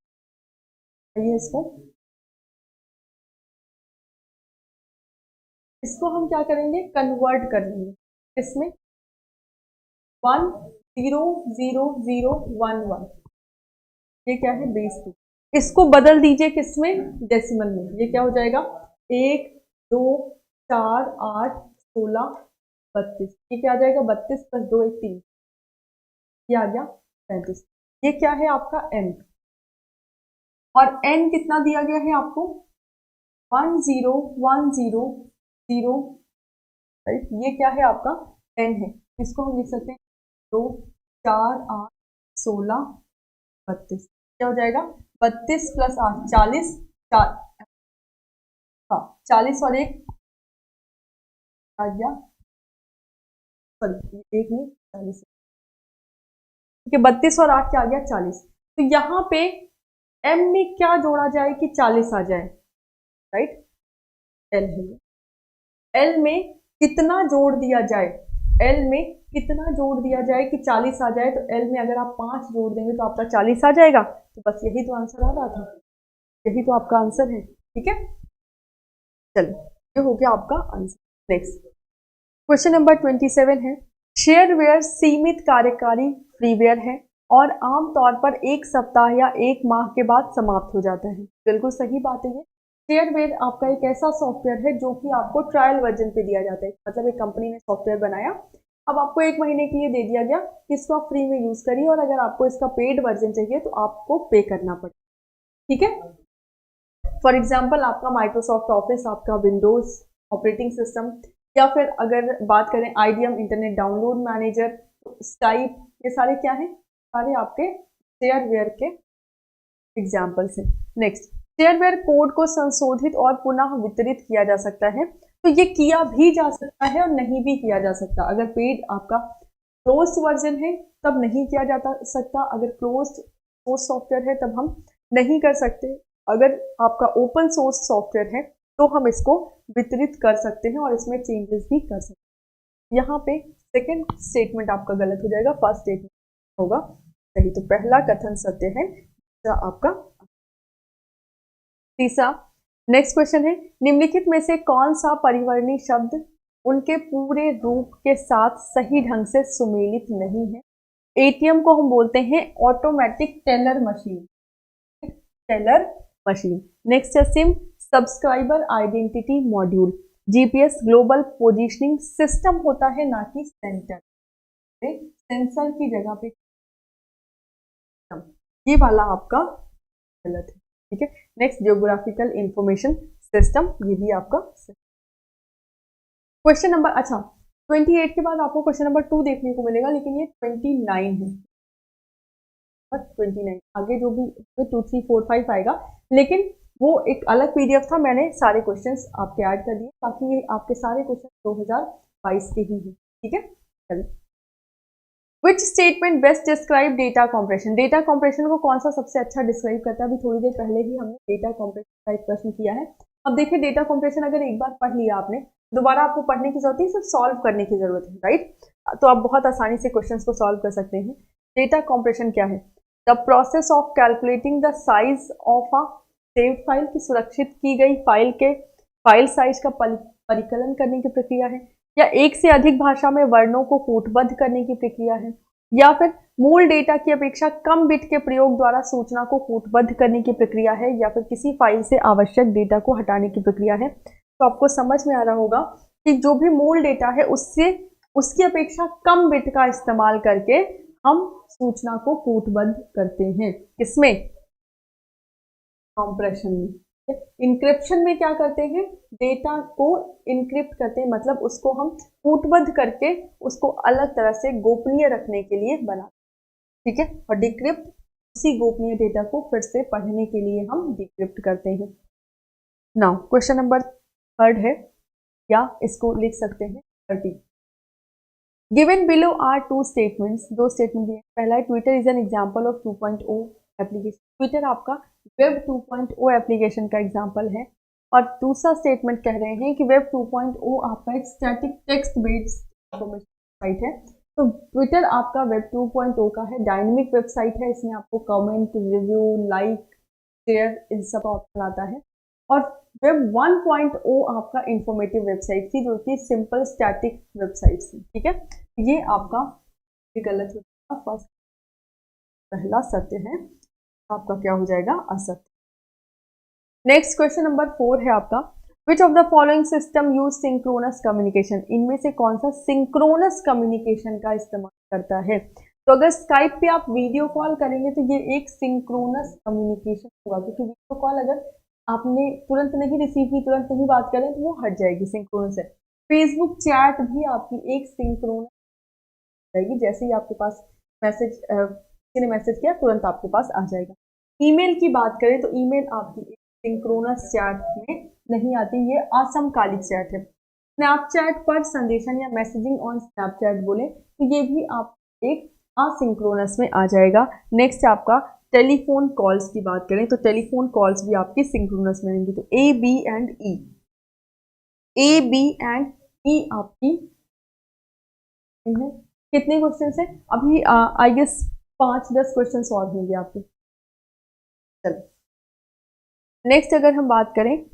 Speaker 1: इसको हम क्या करेंगे कन्वर्ट कर लेंगे इसमें 1 0 0 0 1 1, ये क्या है बेस 2। इसको बदल दीजिए किसमें, डेसिमल में। ये क्या हो जाएगा 1 2 4 8 16 32, ये क्या आ जाएगा 32 + 2 1 3, ये आ गया 35। ये क्या है आपका n, और n कितना दिया गया है आपको 1 0 1 0 0, राइट। ये क्या है आपका n है, इसको हम लिख सकते हैं 2 4 8 16 32, क्या हो जाएगा 32 + 8 40 हाँ 40 और एक आ गया, सॉरी एक नहीं 40, ठीक है 32 और 8 क्या आ गया 40। तो यहाँ पे m में क्या जोड़ा जाए कि 40 आ जाए, राइट। l है, l में कितना जोड़ दिया जाए, l में कितना जोड़ दिया जाए कि 40 आ जाए। तो l में अगर आप 5 जोड़ देंगे तो आपका 40 आ जाएगा। तो बस यही तो आंसर आ रहा था, यही तो आपका आंसर है। ठीक है, चलो ये हो गया आपका आंसर। नेक्स्ट क्वेश्चन नंबर 27 है, शेयरवेयर सीमित कार्यकारी फ्रीवेयर है और आमतौर पर 1 सप्ताह या 1 माह के बाद समाप्त हो जाता है। बिल्कुल सही बात है। ये शेयरवेयर आपका एक ऐसा सॉफ्टवेयर है जो कि आपको ट्रायल वर्जन पे दिया जाता है, मतलब एक कंपनी ने सॉफ्टवेयर बनाया, अब आपको 1 महीने के लिए दे दिया गया कि इसको आप फ्री में यूज करिए और अगर आपको इसका पेड वर्जन चाहिए तो आपको पे करना पड़ेगा। ठीक है, फॉर एग्जाम्पल आपका माइक्रोसॉफ्ट ऑफिस, आपका विंडोज ऑपरेटिंग सिस्टम या फिर अगर बात करें IDM internet download manager, Skype, ये सारे क्या हैं, सारे आपके शेयरवेयर के एग्जाम्पल्स हैं। नेक्स्ट, शेयरवेयर कोड को संशोधित और पुनः वितरित किया जा सकता है। तो ये किया भी जा सकता है और नहीं भी किया जा सकता। अगर पेड आपका क्लोज्ड वर्जन है तब नहीं किया जा सकता, अगर क्लोज्ड सोर्स सॉफ्टवेयर है तब हम नहीं कर सकते। अगर आपका ओपन सोर्स सॉफ्टवेयर है तो हम इसको वितरित कर सकते हैं और इसमें चेंजेस भी कर सकते हैं। यहाँ पे सेकंड स्टेटमेंट आपका गलत हो जाएगा, फर्स्ट स्टेटमेंट होगा सही। तो पहला कथन सत्य है, आपका तीसरा। नेक्स्ट क्वेश्चन है, निम्नलिखित में से कौन सा परिवर्णी शब्द उनके पूरे रूप के साथ सही ढंग से सुमेलित नहीं है। ATM को हम बोलते हैं automatic teller machine, teller machine. Next है SIM subscriber identity module. GPS global positioning system होता है, ना कि सेंटर, सेंसर की जगह पे। ये वाला आपका गलत है, ठीक है। नेक्स्ट, जियोग्राफिकल इंफॉर्मेशन सिस्टम, ये भी आपका क्वेश्चन नंबर, अच्छा 28 के बाद आपको क्वेश्चन नंबर 2 देखने को मिलेगा, लेकिन ये 29 है, 29 आगे जो भी 2 3 4 5 आएगा, लेकिन वो एक अलग PDF था, मैंने सारे क्वेश्चंस आपके ऐड कर दिए, बाकी ये आपके सारे क्वेश्चन 2022 के ही हैं, ठीक है। चलिए, Which statement best describe data compression? Data compression को कौन सा सबसे अच्छा डिस्क्राइब करता है? अभी थोड़ी देर पहले ही हमने डेटा कॉम्प्रेशन का एक प्रश्न किया है। अब देखिए, डेटा कॉम्प्रेशन अगर एक बार पढ़ लिया आपने, दोबारा आपको पढ़ने की जरूरत नहीं, सिर्फ सॉल्व करने की जरूरत है, राइट। तो आप बहुत आसानी से क्वेश्चंस को सॉल्व कर सकते हैं। डेटा कॉम्प्रेशन क्या है? The process of calculating the size of a saved file, की सुरक्षित की गई फाइल के फाइल साइज का परिकलन करने की प्रक्रिया है, या एक से अधिक भाषा में वर्णों को कूटबद्ध करने की प्रक्रिया है, या फिर मूल डेटा की अपेक्षा कम बिट के प्रयोग द्वारा सूचना को कूटबद्ध करने की प्रक्रिया है, या फिर किसी फाइल से आवश्यक डेटा को हटाने की प्रक्रिया है। तो आपको समझ में आ रहा होगा कि जो भी मूल डेटा है उससे उसकी अपेक्षा कम बिट का इस्तेमाल करके हम सूचना को कूटबद्ध करते हैं। किसमें? कॉम्प्रेशन में। इंक्रिप्शन में क्या करते हैं? डेटा को इनक्रिप्ट करते हैं, मतलब उसको हम कूटबद्ध करके उसको अलग तरह से गोपनीय रखने के लिए बनाते हैं, ठीक है। और डिक्रिप्ट उसी गोपनीय डेटा को फिर से पढ़ने के लिए हम डिक्रिप्ट करते हैं। नाउ क्वेश्चन नंबर 3 है, या इसको लिख सकते हैं 30। Given below are 2 statements, 2 statement दिए। पहला है, Twitter is an example of 2.0 application. Twitter आपका वेब 2.0 एप्लीकेशन का एग्जाम्पल है। और दूसरा स्टेटमेंट कह रहे हैं कि वेब 2.0 आपका एक static text based information site है। तो ट्विटर आपका वेब 2.0 का है, डायनेमिक वेबसाइट है, इसमें आपको कमेंट, रिव्यू, लाइक, शेयर, इन सब ऑप्शन आता है। और वेब 1.0 आपका इंफॉर्मेटिव वेबसाइट थी, जो कि सिंपल स्टैटिक वेबसाइट थी, ठीक है। ये आपका गलत हो जाएगा, फर्स्ट पहला सत्य है, आपका क्या हो जाएगा? असत्य। नेक्स्ट क्वेश्चन नंबर 4 है आपका, which of the following system use synchronous communication. इनमें से कौन सा सिंक्रोनस कम्युनिकेशन का इस्तेमाल करता है? तो अगर स्काइप पे आप वीडियो कॉल करेंगे तो ये एक सिंक्रोनस कम्युनिकेशन होगा, क्योंकि वीडियो कॉल अगर आपने तुरंत नहीं रिसीव की, तुरंत नहीं बात करें, तो वो हट जाएगी, सिंक्रोनस है। फेसबुक चैट भी आपकी एक सिंक्रोनस जाएगी, जैसे ही आपके पास मैसेज किसी ने मैसेज किया तुरंत आपके पास आ जाएगा। ईमेल की बात करें तो ईमेल आपकी सिंक्रोनस चैट में नहीं आती, ये असमकालिक चैट है। स्नैपचैट पर संदेशन या मैसेजिंग ऑन स्नैपचैट बोले तो ये भी आप एक असिंक्रोनस में आ जाएगा। नेक्स्ट आपका टेलीफोन कॉल्स की बात करें तो टेलीफोन कॉल्स भी आपकी सिंक्रोनस में रहेंगी। तो A B and E, A B and E आपकी कितने क्वेश्चन है अभी? आई गेस 5-10 क्वेश्चन और होंगे आपके। चलो नेक्स्ट अगर हम बात करें,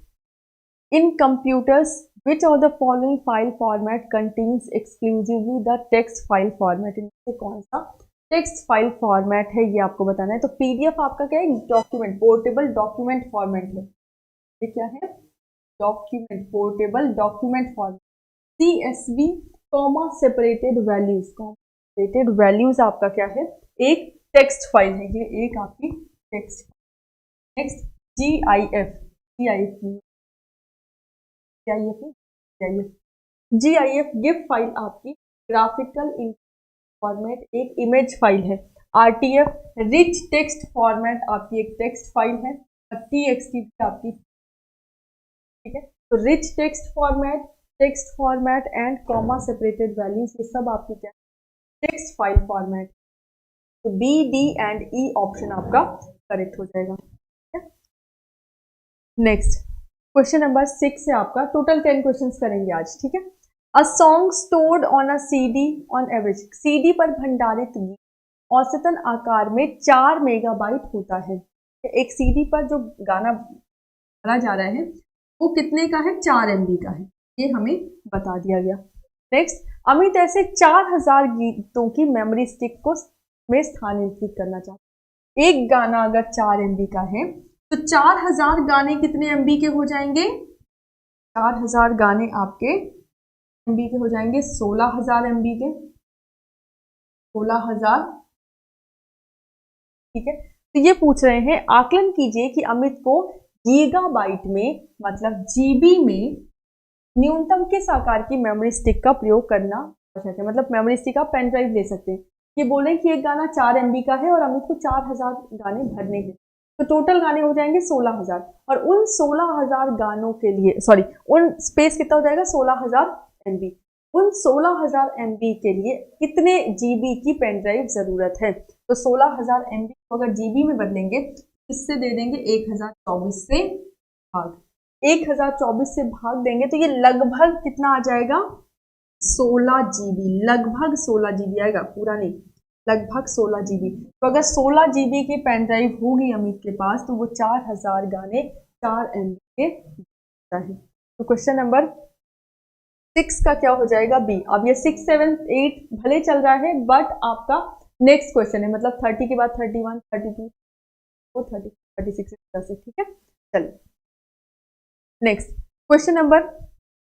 Speaker 1: in computers which of the following file format contains exclusively the text file format. इनमें से कौन सा टेक्स्ट फाइल फॉर्मेट है ये आपको बताना है। तो PDF आपका क्या है? डॉक्यूमेंट, पोर्टेबल डॉक्यूमेंट फॉर्मेट है। ये क्या है? Document, portable document format. CSV comma separated values, separated values आपका क्या है? एक टेक्स्ट फाइल है, ये एक आपकी text. Next GIF, GIF GIF GIF file आपकी ग्राफिकल फॉर्मेट एक इमेज फाइल है। RTF रिच टेक्स्ट फॉर्मेट आपकी एक टेक्स्ट फाइल है। और TXT भी आपकी, ठीक है। तो rich text format and comma separated values, ये सब आपकी क्या, टेक्स्ट फाइल फॉर्मेट। तो B, D and E option आपका करेक्ट हो जाएगा। नेक्स्ट क्वेश्चन नंबर 6 से आपका टोटल 10 क्वेश्चंस करेंगे आज, ठीक है। A song stored on a CD on average, CD पर भंडारित गीत औसतन आकार में 4 मेगाबाइट होता है। एक CD पर जो गाना भरा जा रहा है वो कितने का है, 4 MB का है, ये हमें बता दिया गया। नेक्स्ट, अमित ऐसे 4000 गीतों की मेमोरी स्टिक को में स्थानांतरित करना चाहते हैं। एक गाना अगर 4 MB का है तो 4000 गाने कितने MB के हो जाएंगे, 4000 गाने आपके MB के हो जाएंगे 16000 MB के, 16000, ठीक है। तो ये पूछ रहे हैं आकलन कीजिए कि अमित को गीगाबाइट में मतलब GB में न्यूनतम किस आकार की मेमोरी स्टिक का प्रयोग करना आवश्यक है। मतलब मेमोरी स्टिक आप पेन ड्राइव ले सकते हैं। ये बोले कि एक गाना 4 MB का है और अमित को 4000 गाने भरने हैं, तो टोटल गाने हो जाएंगे 16000, और उन 16000 गानों के लिए सॉरी उन स्पेस कितना हो जाएगा 16000 MB। उन 16000 MB के लिए कितने GB की पेन ड्राइव जरूरत है। तो 16000 MB को अगर GB में बदलेंगे इससे दे देंगे 1024 से भाग, 1024 से भाग देंगे तो ये लगभग कितना आ जाएगा 16 GB, लगभग 16 GB आएगा, पूरा नहीं, लगभग 16 GB। तो अगर 16 GB की पेन ड्राइव होगी अमित के पास तो वो 4000 गाने 4 MB के है। तो क्वेश्चन नंबर 6 का क्या हो जाएगा बी। अब ये 6, 7, 8 भले चल रहा है बट आपका नेक्स्ट क्वेश्चन है, मतलब 30 के बाद 31, 32, 30, 36 से, ठीक है। चलिए नेक्स्ट क्वेश्चन नंबर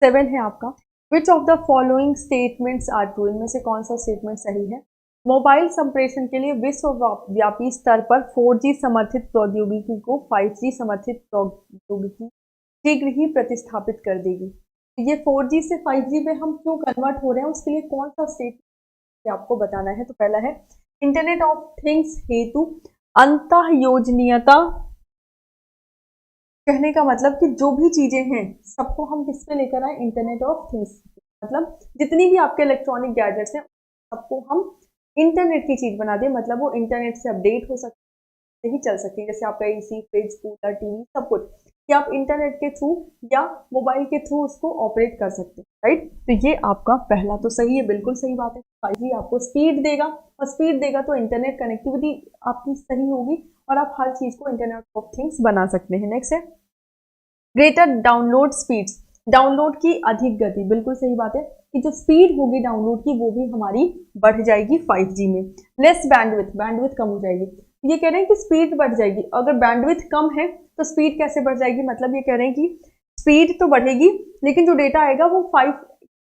Speaker 1: 7 है आपका, which of the following statements are true, इनमें से कौन सा स्टेटमेंट सही है। मोबाइल संप्रेषण के लिए विश्वव्यापी स्तर पर 4G समर्थित प्रौद्योगिकी को 5G समर्थित प्रौद्योगिकी शीघ्र ही प्रतिस्थापित कर देगी। ये 4G से 5G पे हम क्यों कन्वर्ट हो रहे हैं, उसके लिए कौन सा स्टेटमेंट आपको बताना है। तो पहला है इंटरनेट ऑफ थिंग्स हेतु अंतःयोजनीयता, कहने का मतलब कि जो भी चीजें हैं सबको हम किस पे लेकर आए, इंटरनेट ऑफ थिंग्स, मतलब जितनी भी आपके इलेक्ट्रॉनिक गैजेट्स हैं सबको हम इंटरनेट की चीज बना दें, मतलब वो इंटरनेट से अपडेट हो सकते ही चल सकती है, जैसे आपका AC, फ्रिज, कूलर, टीवी सब कुछ कि आप इंटरनेट के थ्रू या मोबाइल के थ्रू उसको ऑपरेट कर सकते हैं, राइट। तो ये आपका पहला तो सही है, बिल्कुल सही बात है। 5G आपको स्पीड देगा और स्पीड देगा तो इंटरनेट कनेक्टिविटी आपकी सही होगी और आप हर चीज को इंटरनेट ऑफ थिंग्स बना सकते हैं। नेक्स्ट है ग्रेटर डाउनलोड स्पीड्स, डाउनलोड की अधिक गति, बिल्कुल सही बात है कि जो स्पीड होगी डाउनलोड की वो भी हमारी बढ़ जाएगी 5G में। लेस बैंडविथ, बैंडविथ कम हो जाएगी, ये कह रहे हैं कि स्पीड बढ़ जाएगी, अगर बैंडविथ कम है तो स्पीड कैसे बढ़ जाएगी, मतलब ये कह रहे हैं कि स्पीड तो बढ़ेगी लेकिन जो डेटा आएगा वो 5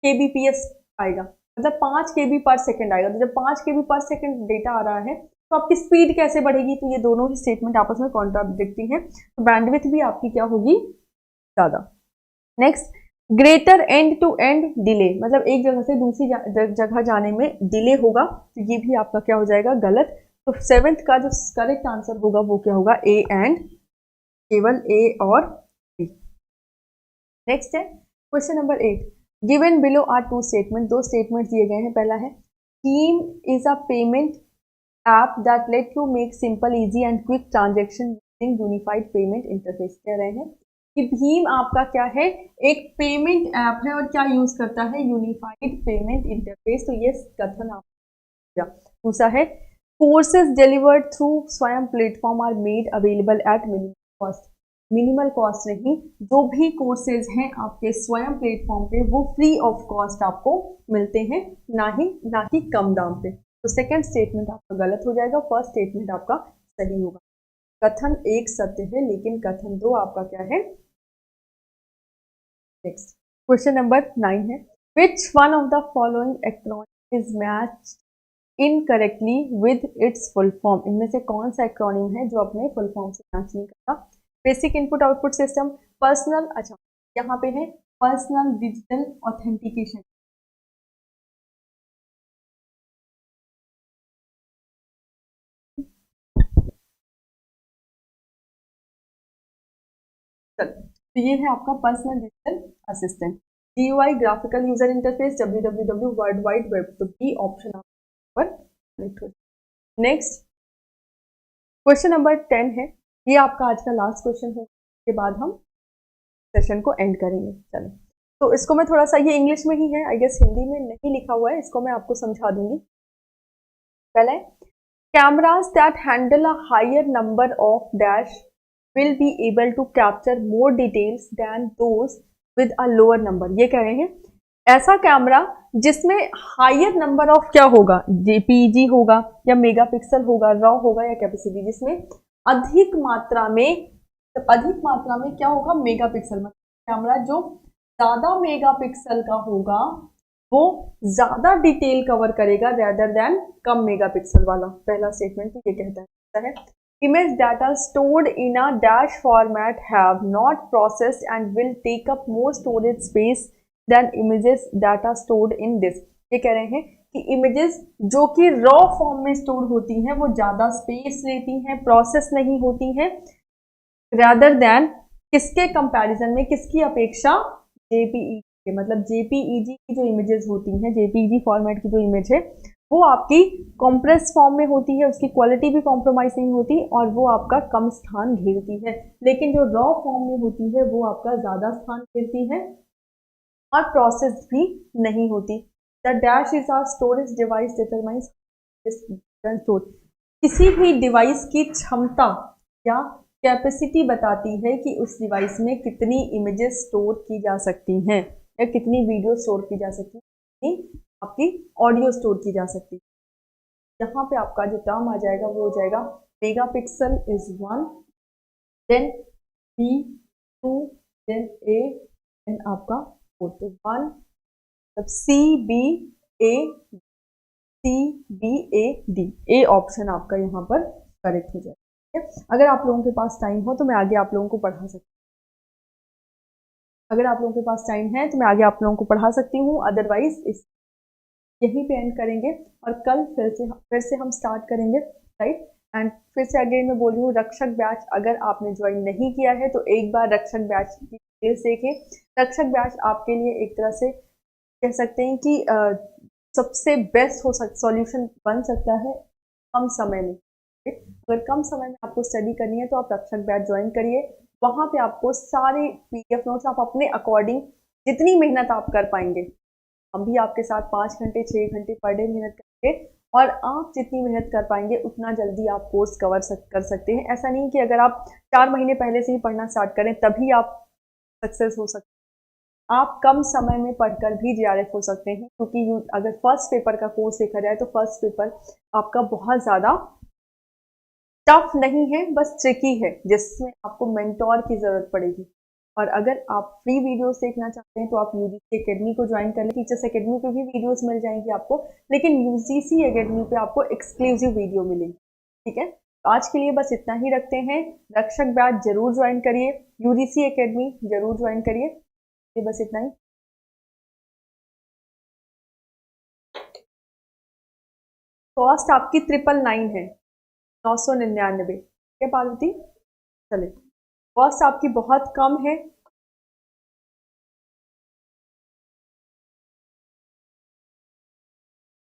Speaker 1: kbps आएगा, मतलब 5 KB पर सेकेंड आएगा। तो जब 5 KB पर सेकेंड डेटा आ रहा है तो आपकी स्पीड कैसे बढ़ेगी, तो ये दोनों ही स्टेटमेंट आपस में कॉन्ट्राडिक्टिंग है, तो बैंडविथ भी आपकी क्या होगी ज्यादा। Next greater end to end delay, मतलब एक जगह से दूसरी जगह जाने में डिले होगा, तो ये भी आपका क्या हो जाएगा गलत। तो 7th का जो करेक्ट आंसर होगा वो क्या होगा ए एंड केवल ए और बी। नेक्स्ट है question number 8, given below are two statement, दो स्टेटमेंट दिए गए हैं। पहला है कीम is a payment app that let you make simple easy and quick transaction using unified payment interface. कह रहे हैं कि भीम आपका क्या है, एक पेमेंट ऐप है और क्या यूज करता है, यूनिफाइड पेमेंट इंटरफेस। तो ये कथन आप। दूसरा है courses delivered through Swayam platform are made available at minimum cost, minimal cost नहीं, जो भी कोर्सेज हैं आपके स्वयं प्लेटफॉर्म पे वो फ्री ऑफ कॉस्ट आपको मिलते हैं, ना कि कम दाम पे। तो सेकंड स्टेटमेंट आपका गलत हो जाएगा, फर्स्ट स्टेटमेंट आपका सही होगा। कथन एक सत्य है लेकिन कथन दो आपका क्या है। नेक्स्ट क्वेश्चन नंबर 9 है which one of the following acronym is matched incorrectly with its full form, इनमें से कौन सा एक्रोनिम है जो अपने फुल फॉर्म से मैच नहीं करता। Basic input output system, personal, अच्छा यहाँ पे है पर्सनल डिजिटल ऑथेंटिकेशन। तो ये है आपका personal digital assistant. GUI graphical user interface, www world wide web, तो बी ऑप्शन आप पर क्लिक हो। नेक्स्ट क्वेश्चन नंबर 10 है, ये आपका आज का लास्ट क्वेश्चन है, के बाद हम सेशन को एंड करेंगे। चलो, तो इसको मैं थोड़ा सा, ये इंग्लिश में ही है, आई गेस हिंदी में नहीं लिखा हुआ है, इसको मैं आपको समझा दूंगी। पहले, cameras that handle a higher number of dash will be able to capture more details than those with a lower number। ये कह रहे हैं ऐसा कैमरा जिसमें हायर नंबर ऑफ क्या होगा, जेपीईजी होगा या मेगापिक्सल होगा, रॉ होगा या कैपेसिटी, जिसमें अधिक मात्रा में, तो अधिक मात्रा में क्या होगा, मेगापिक्सल, मतलब कैमरा जो ज्यादा मेगापिक्सल का होगा वो ज्यादा डिटेल कवर करेगा रेदर देन कम मेगापिक्सल वाला। पहला स्टेटमेंट तो ये कहता है image data stored in a dash format have not processed and will take up more storage space than images data stored in disk. ये कह रहे हैं कि इमेजेस जो कि रॉ फॉर्म में स्टोर होती हैं वो ज्यादा स्पेस लेती हैं, प्रोसेस नहीं होती हैं, रेदर देन किसके कंपैरिजन में, किसकी अपेक्षा, जेपीई के, मतलब जेपीईजी की जो इमेजेस होती हैं, जेपीईजी फॉर्मेट की जो इमेज है वो आपकी कॉम्प्रेस फॉर्म में होती है, उसकी क्वालिटी भी कॉम्प्रोमाइज नहीं होती और वो आपका कम स्थान घेरती है, लेकिन जो रॉ फॉर्म में होती है वो आपका ज्यादा स्थान घेरती है और प्रोसेस भी नहीं होती। The dash is are storage device determines store. किसी भी डिवाइस की क्षमता या कैपेसिटी बताती है कि उस डिवाइस में कितनी इमेजेस स्टोर की जा सकती हैं या कितनी वीडियो स्टोर की जा सकती है, कितनी आपकी ऑडियो स्टोर की जा सकती है। यहाँ पे आपका जो टर्म आ जाएगा वो हो जाएगा megapixel is 1, then B 2, then A, then आपका 4, तो 1, तब C B A D, A option आपका यहाँ पर करेक्ट हो जाएगा। अगर आप लोगों के पास टाइम हो तो मैं आगे आप लोगों को पढ़ा सकती हूँ, अगर आप लोगों के पास टाइम है तो मैं आगे आप लोगों को पढ़ा सकती हूँ, अदरवाइज इस यहीं पे एंड करेंगे और कल फिर से हम स्टार्ट करेंगे, राइट। एंड फिर से अगेन मैं बोल रही हूँ, रक्षक बैच अगर आपने ज्वाइन नहीं किया है तो एक बार रक्षक बैच की डिटेल्स देखें। रक्षक बैच आपके लिए एक तरह से कह सकते हैं कि सबसे बेस्ट सॉल्यूशन बन सकता है कम समय में। अगर कम समय में आपको स्टडी करनी है तो आप रक्षक बैच ज्वाइन करिए, वहां पे आपको सारे पीडीएफ नोट्स आप अपने अकॉर्डिंग जितनी मेहनत आप कर पाएंगे, हम भी आपके साथ 5 घंटे 6 घंटे पर डे मेहनत करेंगे और आप जितनी मेहनत कर पाएंगे उतना जल्दी आप कोर्स कर सकते हैं। ऐसा नहीं कि अगर आप 4 महीने पहले से ही पढ़ना स्टार्ट करें तभी आप सक्सेस हो सकते हैं। आप कम समय में पढ़कर भी जेआरएफ हो सकते हैं, क्योंकि अगर फर्स्ट पेपर का कोर्स देखा जाए तो फर्स्ट पेपर आपका बहुत ज़्यादा टफ नहीं है, बस ट्रिकी है, जिसमें आपको मेंटोर की ज़रूरत पड़ेगी। और अगर आप फ्री वीडियोस देखना चाहते हैं तो आप यूजीसी एकेडमी को ज्वाइन कर लें, टीचर्स एकेडमी पे भी वीडियोस मिल जाएंगी आपको, लेकिन यूजीसी एकेडमी पे आपको एक्सक्लूसिव वीडियो मिलेगी, ठीक है। तो आज के लिए बस इतना ही रखते हैं, रक्षक बैच जरूर ज्वाइन करिए, यूजीसी एकेडमी जरूर ज्वाइन करिए, ये बस इतना ही। कॉस्ट आपकी 999 है, 999, क्या पार्वती, चले, कॉस्ट आपकी बहुत कम है,